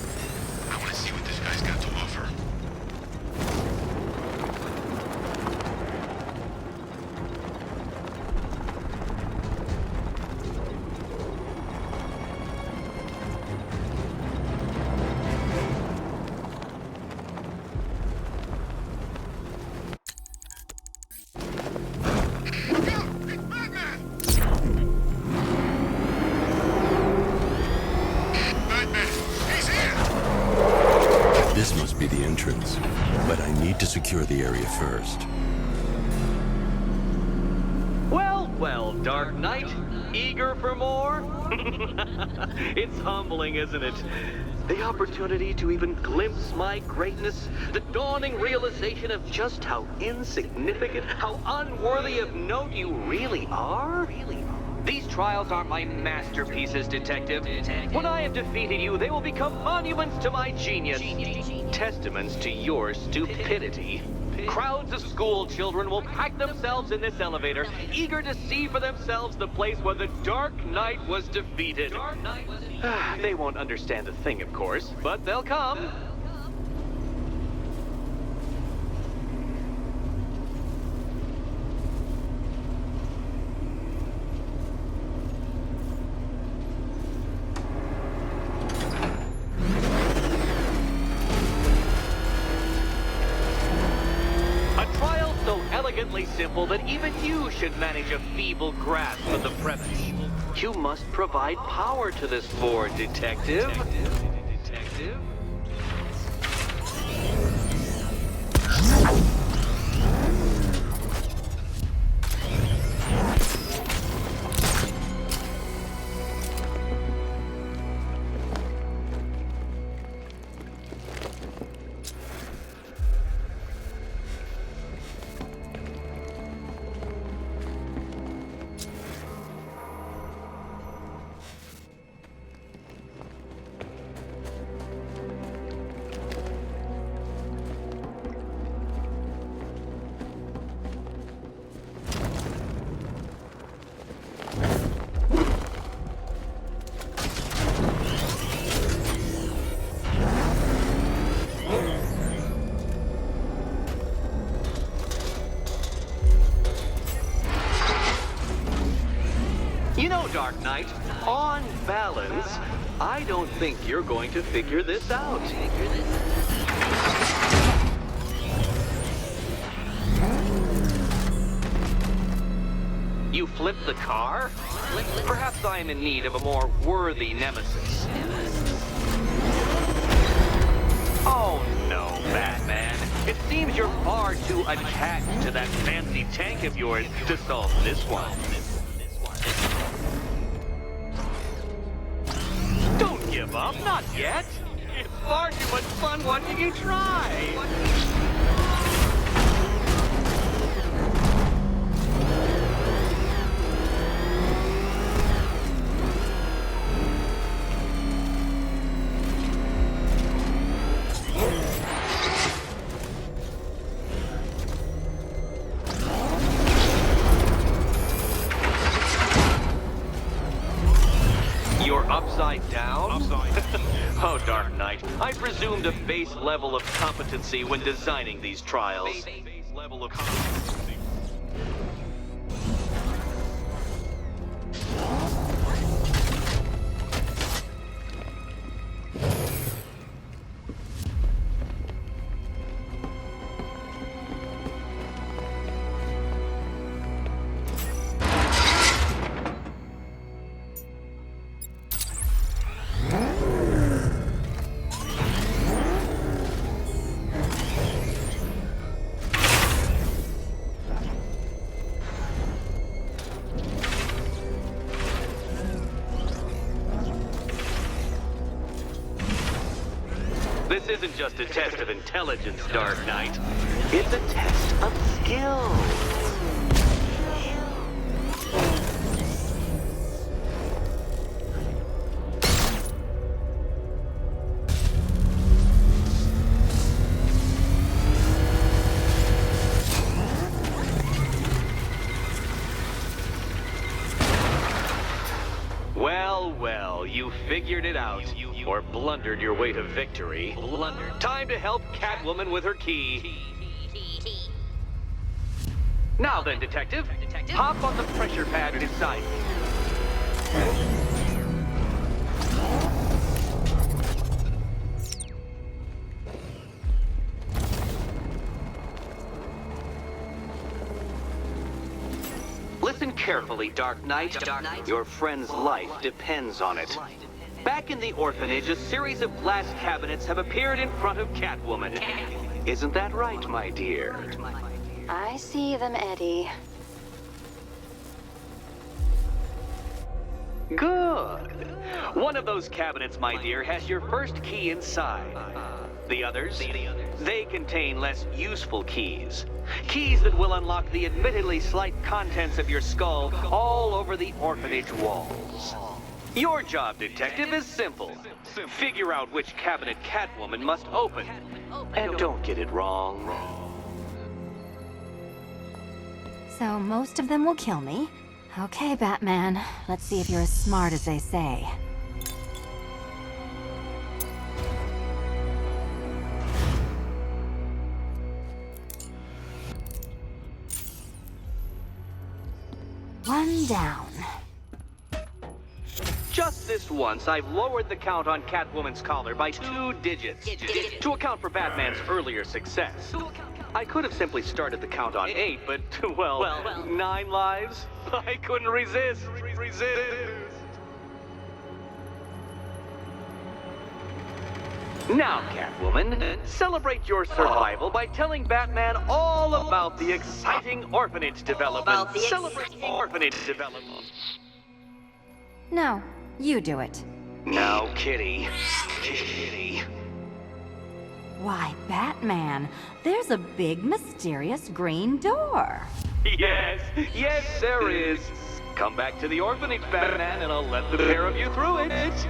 I want to see what this guy's got to offer. This must be the entrance, but I need to secure the area first. Well, Dark Knight, eager for more? It's humbling, isn't it? The opportunity to even glimpse my greatness, the dawning realization of just how insignificant, how unworthy of note you really are? These trials are my masterpieces, Detective. When I have defeated you, they will become monuments to my genius, testaments to your stupidity. Crowds of school children will pack themselves in this elevator, eager to see for themselves the place where the Dark Knight was defeated. They won't understand a thing, of course, but they'll come. Elegantly simple that even you should manage a feeble grasp of the premise. You must provide power to this board, Detective. Detective? You know, Dark Knight, on balance, I don't think you're going to figure this out. You flipped the car? Perhaps I am in need of a more worthy nemesis. Oh no, Batman. It seems you're far too attached to that fancy tank of yours to solve this one. Don't give up, not yet. It's far too much fun watching you try. You're upside down? Oh, Dark Knight, I presumed a base level of competency when designing these trials. isn't just a test of intelligence, Dark Knight. It's a test of skill. Well, you figured it out. Or blundered your way to victory. Time to help Catwoman with her key. Now then, Detective, hop on the pressure pad inside. Listen carefully, Dark Knight. Your friend's life depends on it. Back in the orphanage, a series of glass cabinets have appeared in front of Catwoman. Isn't that right, my dear? I see them, Eddie. Good. One of those cabinets, my dear, has your first key inside. The others? They contain less useful keys. Keys that will unlock the admittedly slight contents of your skull all over the orphanage walls. Your job, Detective, is simple. Figure out which cabinet Catwoman must open. And don't get it wrong. So most of them will kill me. Okay, Batman. Let's see if you're as smart as they say. One down. Just this once, I've lowered the count on Catwoman's collar by 2 digits to account for Batman's earlier success. I could have simply started the count on 8, but, well, 9 lives? I couldn't resist. Now, Catwoman, celebrate your survival by telling Batman all about the exciting orphanage development. Celebrate orphanage development. No, you do it. Now, Kitty. Why, Batman, there's a big, mysterious green door. Yes, there is. Come back to the orphanage, Batman, and I'll let the pair of you through it.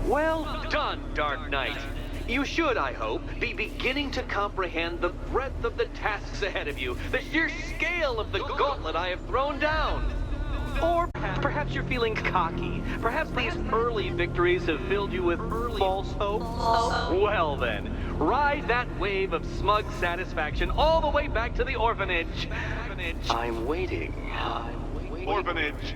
Well done, Dark Knight. You should, I hope, be beginning to comprehend the breadth of the tasks ahead of you, the sheer scale of the gauntlet I have thrown down. Or perhaps you're feeling cocky. Perhaps these early victories have filled you with false hope. Well then, ride that wave of smug satisfaction all the way back to the orphanage. I'm waiting. Orphanage.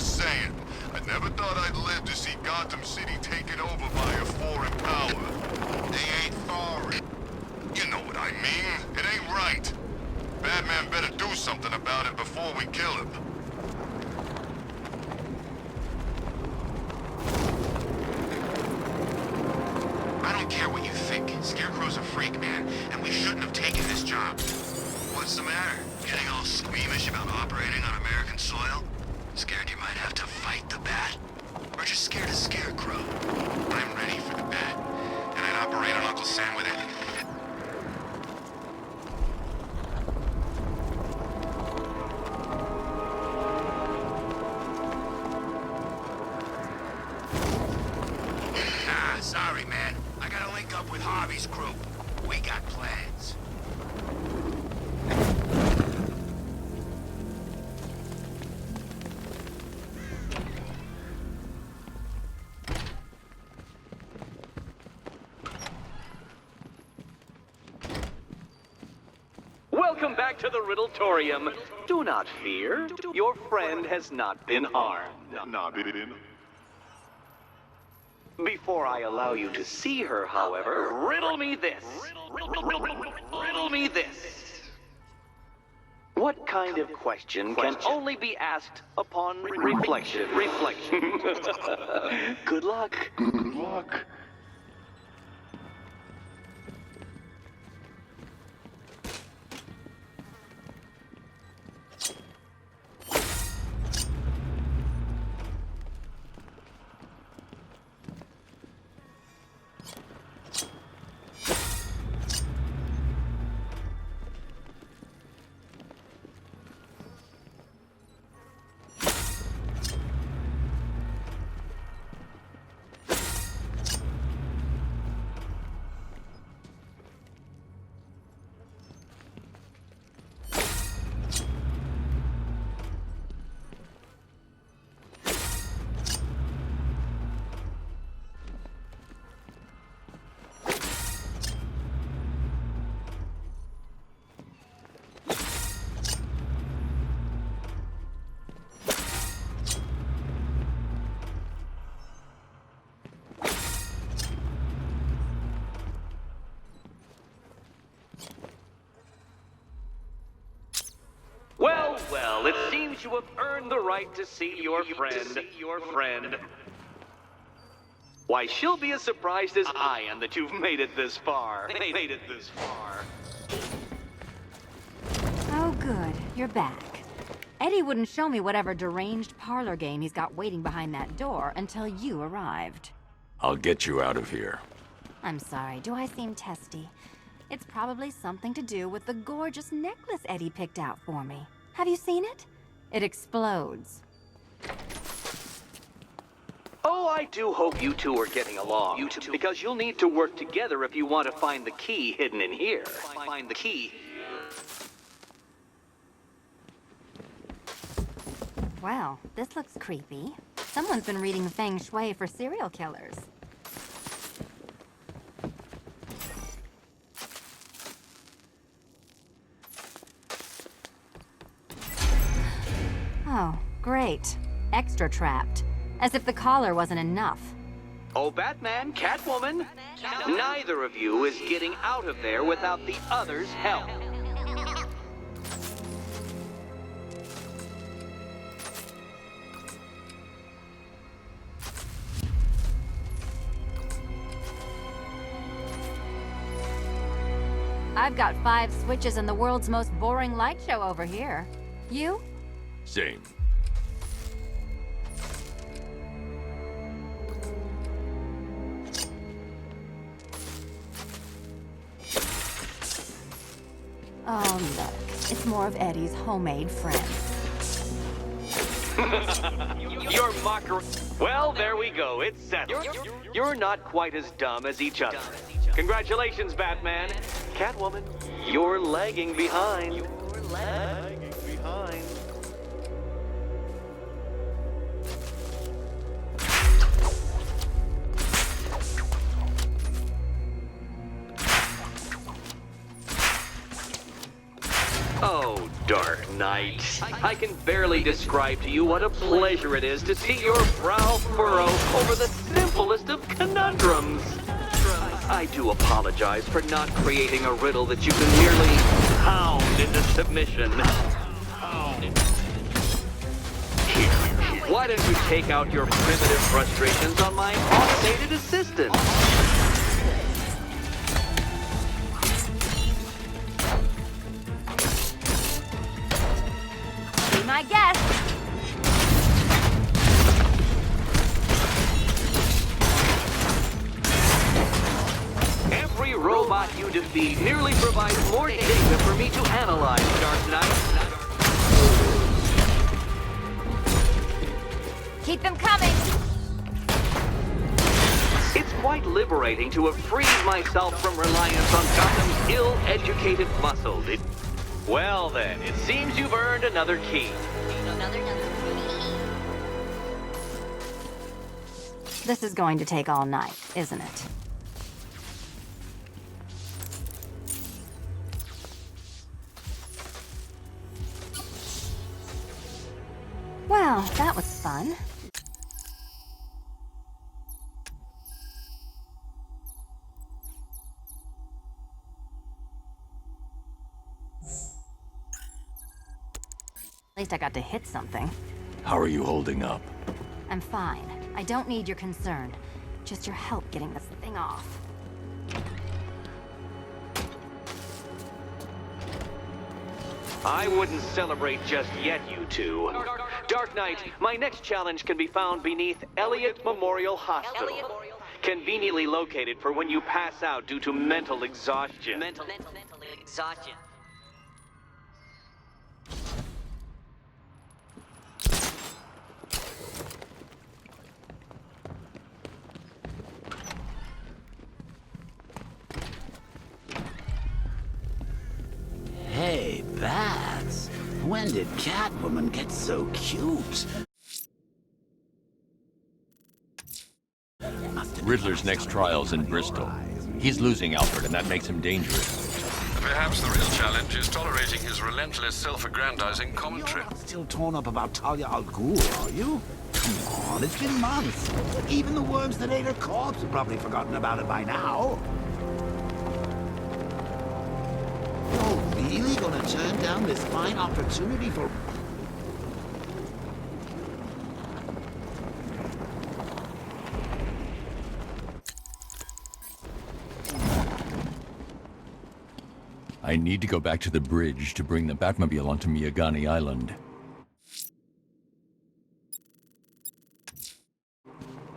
Just saying. I never thought I'd live to see Gotham City taken over by a foreign power. They ain't foreign. You know what I mean. It ain't right. Batman better do something about it before we kill him. I don't care what you think. Scarecrow's a freak, man, and we shouldn't have taken this job. What's the matter? Getting all squeamish about operating on American soil? Scared you might have to fight the Bat? Or just scared of Scarecrow? I'm ready for the Bat, and I'd operate on Uncle Sam with it. Sorry, man. I gotta link up with Harvey's group. We got plans. Welcome back to the Riddletorium. Do not fear. Your friend has not been harmed. Before I allow you to see her, however, riddle me this. Riddle me this. What kind of question can only be asked upon reflection? Good luck. Good luck. Well, it seems you have earned the right to see your friend. Why, she'll be as surprised as I am that you've made it this far. Oh, good. You're back. Eddie wouldn't show me whatever deranged parlor game he's got waiting behind that door until you arrived. I'll get you out of here. I'm sorry, do I seem testy? It's probably something to do with the gorgeous necklace Eddie picked out for me. Have you seen it? It explodes. Oh, I do hope you two are getting along. Because you'll need to work together if you want to find the key hidden in here. Find the key. Well, this looks creepy. Someone's been reading feng shui for serial killers. Oh, great. Extra trapped. As if the collar wasn't enough. Oh, Batman, Catwoman, neither of you is getting out of there without the other's help. I've got 5 switches in the world's most boring light show over here. You? Same. Oh, look. It's more of Eddie's homemade friend. Your mockery. Well, there we go. It's settled. You're not quite as dumb as each other. Congratulations, Batman. Catwoman, you're lagging behind. Oh, Dark Knight. I can barely describe to you what a pleasure it is to see your brow furrow over the simplest of conundrums. I do apologize for not creating a riddle that you can merely pound into submission. Here, why don't you take out your primitive frustrations on my automated assistant? Be my guest. Every robot you defeat merely provides more data for me to analyze, Dark Knight. Keep them coming. It's quite liberating to have freed myself from reliance on Gotham's ill-educated muscles. Well then, it seems you've earned another key. This is going to take all night, isn't it? Well, that was fun. At least I got to hit something. How are you holding up? I'm fine. I don't need your concern. Just your help getting this thing off. I wouldn't celebrate just yet, you two. Dark Knight, my next challenge can be found beneath Elliott Memorial Hospital. Conveniently located for when you pass out due to mental exhaustion. Mental exhaustion. Hey, Bats. When did Catwoman get so cute? Riddler's next trial's in Bristol. He's losing Alfred, and that makes him dangerous. Perhaps the real challenge is tolerating his relentless self-aggrandizing commentary. You're not still torn up about Talia al Ghul, are you? Come on, it's been months. Even the worms that ate her corpse have probably forgotten about it by now. You're really gonna turn down this fine opportunity for... I need to go back to the bridge to bring the Batmobile onto Miagani Island.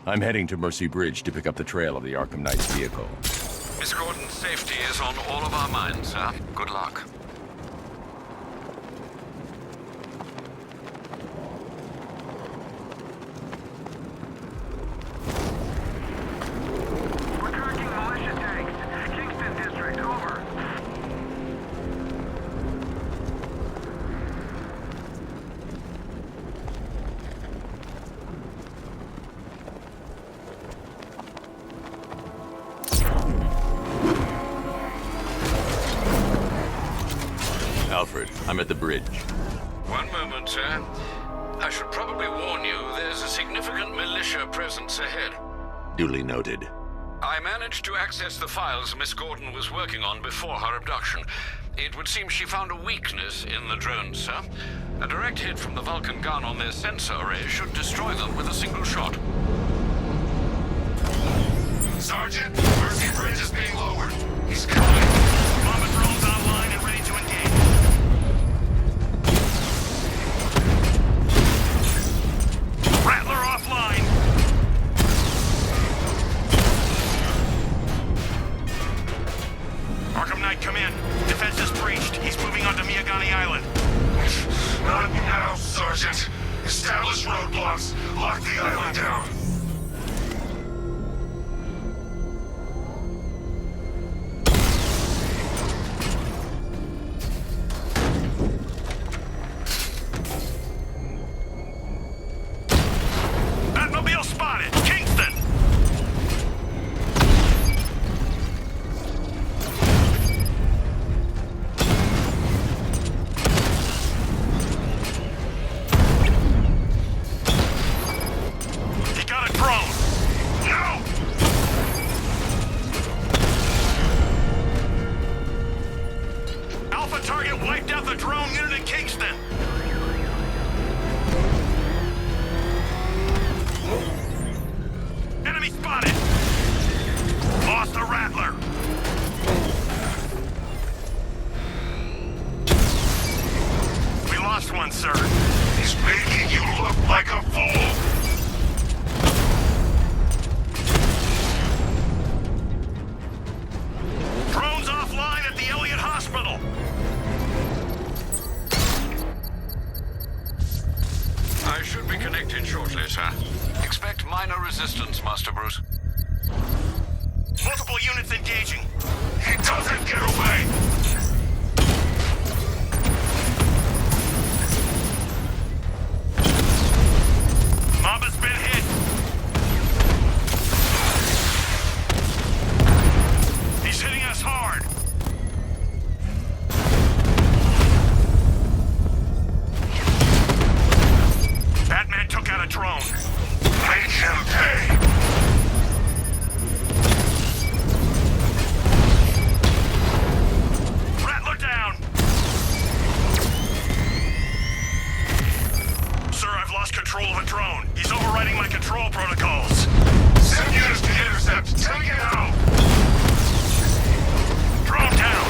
I'm heading to Mercy Bridge to pick up the trail of the Arkham Knight's vehicle. Miss Gordon's safety is on all of our minds, sir. Good luck. We're tracking militia tanks. Kingston District, over. Alfred, I'm at the bridge. One moment, sir. I should probably warn you, there's a significant militia presence ahead. Duly noted. I managed to access the files Miss Gordon was working on before her abduction. It would seem she found a weakness in the drones, sir. A direct hit from the Vulcan gun on their sensor array should destroy them with a single shot. Sergeant, Mercy Bridge is being lowered. He's coming. Bomber drones online and ready to engage. Rattler offline. Arkham Knight, come in. Defense is breached. He's moving onto Miagani Island. Not now, Sergeant. Establish roadblocks. Lock the island down. Batmobile spotted! Kingston! He's making you look like a fool! Drones offline at the Elliott Hospital! I should be connected shortly, sir. Expect minor resistance, Master Bruce. Multiple units engaging. He doesn't get away! Mob has been hit. He's hitting us hard. Batman took out a drone. Make him pay! Rattler down. Sir, I've lost control of a drone. He's overriding my control protocols. Send units to intercept! Take it out! Drone down.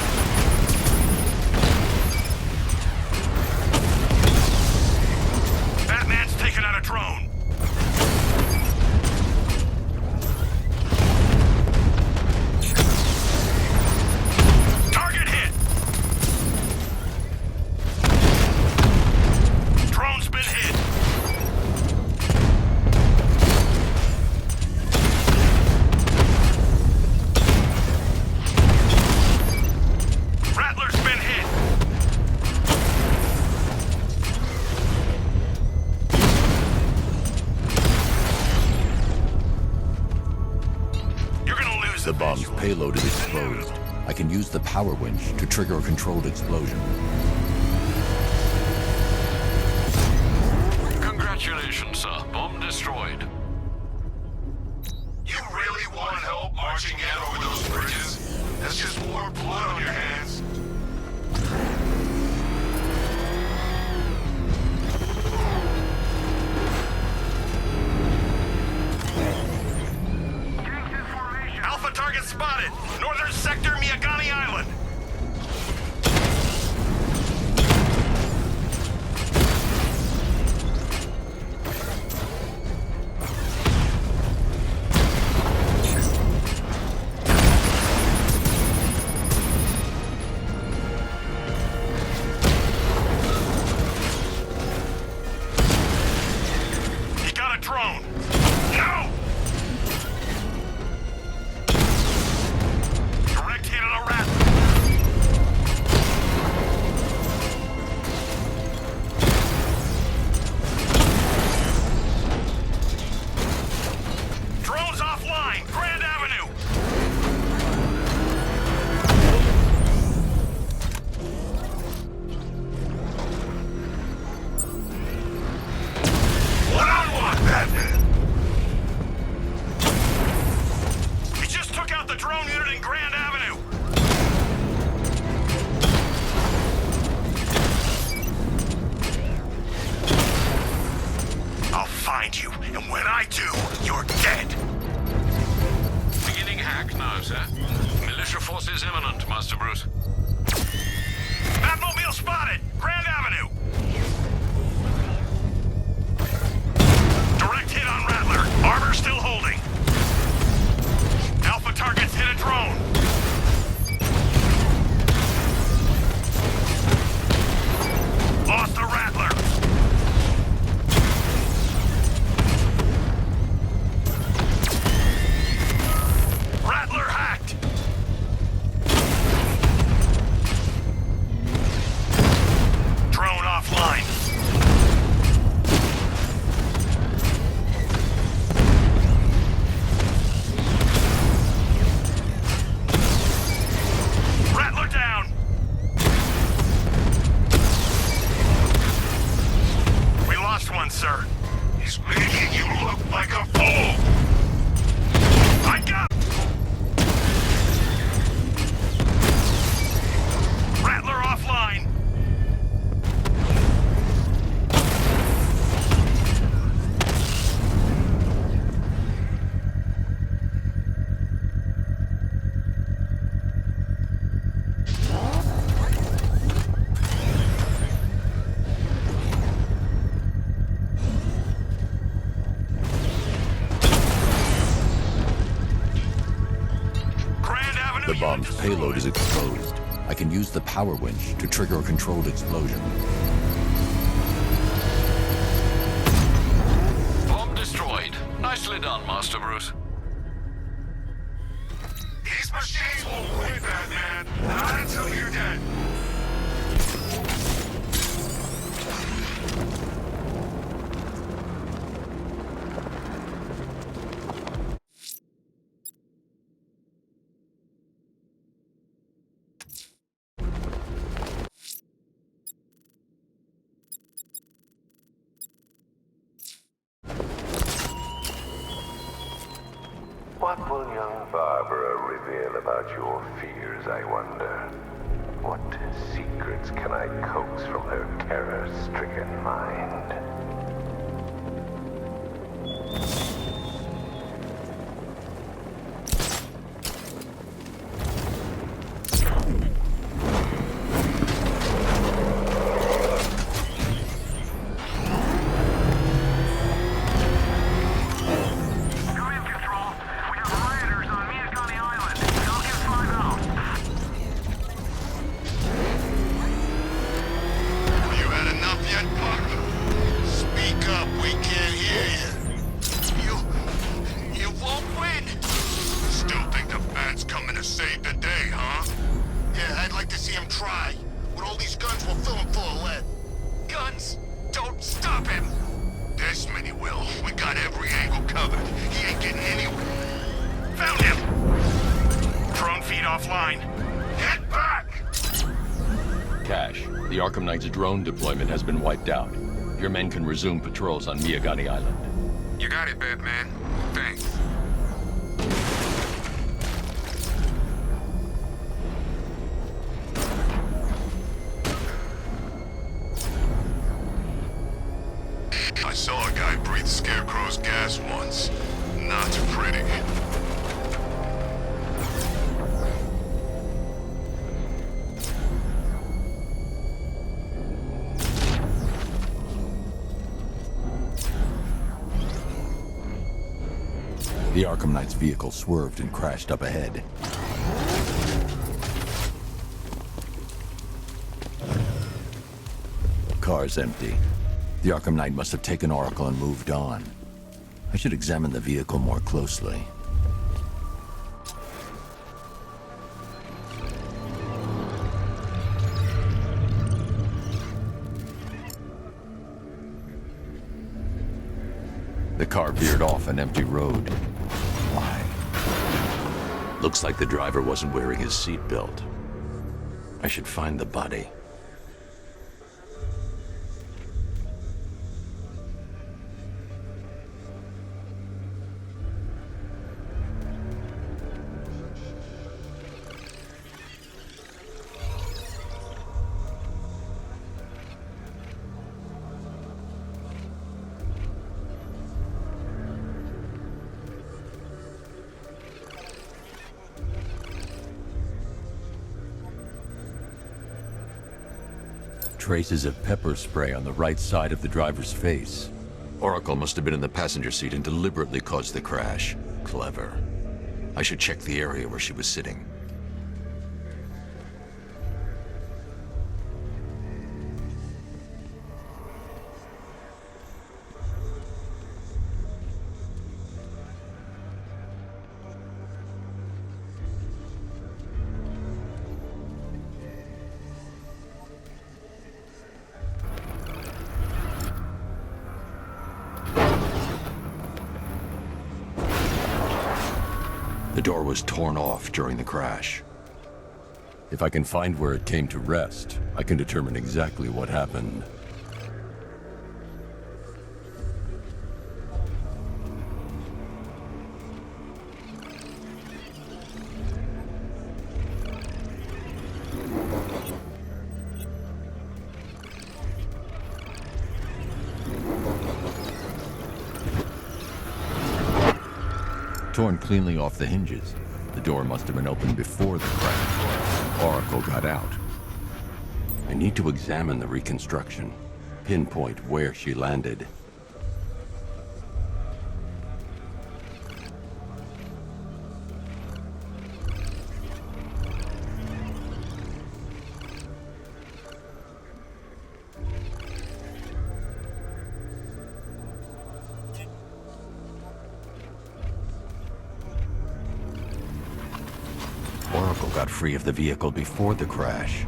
Batman's taken out a drone. Target hit. Drone's been hit. Rattler's been hit. You're gonna lose The bomb's payload is exposed. I can use the power winch to trigger a controlled explosion. Congratulations, sir. Bomb destroyed. You really want help marching in over those bridges? That's just more blood on your hands. Alpha target spotted. Northern sector, Miyagani Island. He got a drone. No! Direct hit on a rat. Drones offline. Grand Avenue. One-on-one, Batman! He just took out the drone unit in Grand Avenue. I'll find you, and when I do, you're dead. Beginning hack now, sir. Militia forces imminent, Master Bruce. Batmobile spotted! Grand Avenue! Direct hit on Rattler. Armor still holding. Alpha targets hit a drone. Lost the Rattler. Rattler hacked. Drone offline. Rattler down. We lost one, sir. He's making you look like a fool! I got Rattler offline. bomb's payload is exposed, I can use the power winch to trigger a controlled explosion. Bomb destroyed. Nicely done, Master Bruce. These machines won't win, Batman. Not until you're dead. What will young Barbara reveal about your fears, I wonder? What secrets can I coax from her terror-stricken mind? The Arkham Knight's drone deployment has been wiped out. Your men can resume patrols on Miyagani Island. You got it, Batman. Thanks. I saw a guy breathe Scarecrow's gas once. Not pretty. The Arkham Knight's vehicle swerved and crashed up ahead. Car's empty. The Arkham Knight must have taken Oracle and moved on. I should examine the vehicle more closely. The car veered off an empty road. Why? Looks like the driver wasn't wearing his seatbelt. I should find the body. Traces of pepper spray on the right side of the driver's face. Oracle must have been in the passenger seat and deliberately caused the crash. Clever. I should check the area where she was sitting. The door was torn off during the crash. If I can find where it came to rest, I can determine exactly what happened. Torn cleanly off the hinges. The door must have been opened before the crash. Oracle got out. I need to examine the reconstruction, pinpoint where she landed. got free of the vehicle before the crash.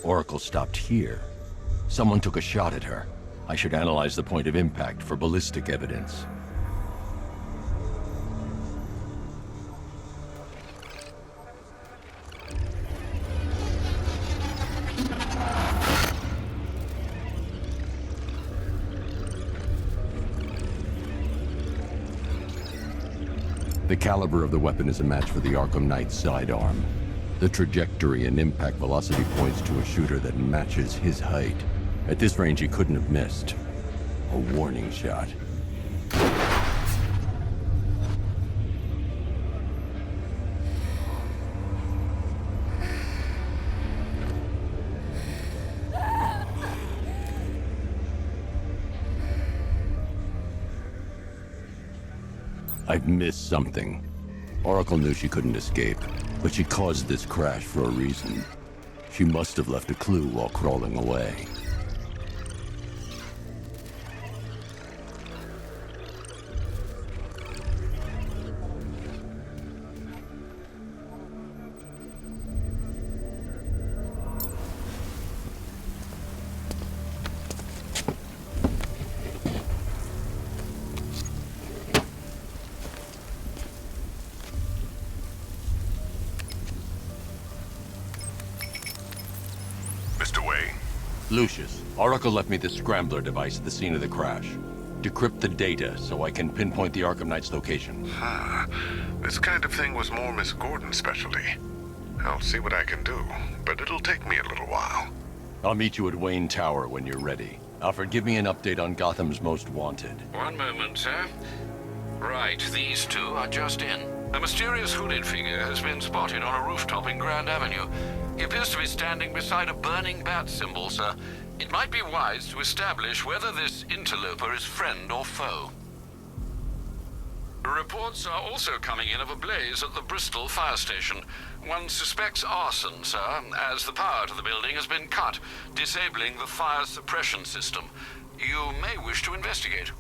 Oracle stopped here. Someone took a shot at her. I should analyze the point of impact for ballistic evidence. The caliber of the weapon is a match for the Arkham Knight's sidearm. The trajectory and impact velocity points to a shooter that matches his height. At this range, he couldn't have missed. A warning shot. I've missed something. Oracle knew she couldn't escape, but she caused this crash for a reason. She must have left a clue while crawling away. Lucius, Oracle left me the scrambler device at the scene of the crash. Decrypt the data so I can pinpoint the Arkham Knight's location. This kind of thing was more Miss Gordon's specialty. I'll see what I can do, but it'll take me a little while. I'll meet you at Wayne Tower when you're ready. Alfred, give me an update on Gotham's Most Wanted. One moment, sir. Right, these two are just in. A mysterious hooded figure has been spotted on a rooftop in Grand Avenue. He appears to be standing beside a burning bat symbol, sir. It might be wise to establish whether this interloper is friend or foe. Reports are also coming in of a blaze at the Bristol fire station. One suspects arson, sir, as the power to the building has been cut, disabling the fire suppression system. You may wish to investigate.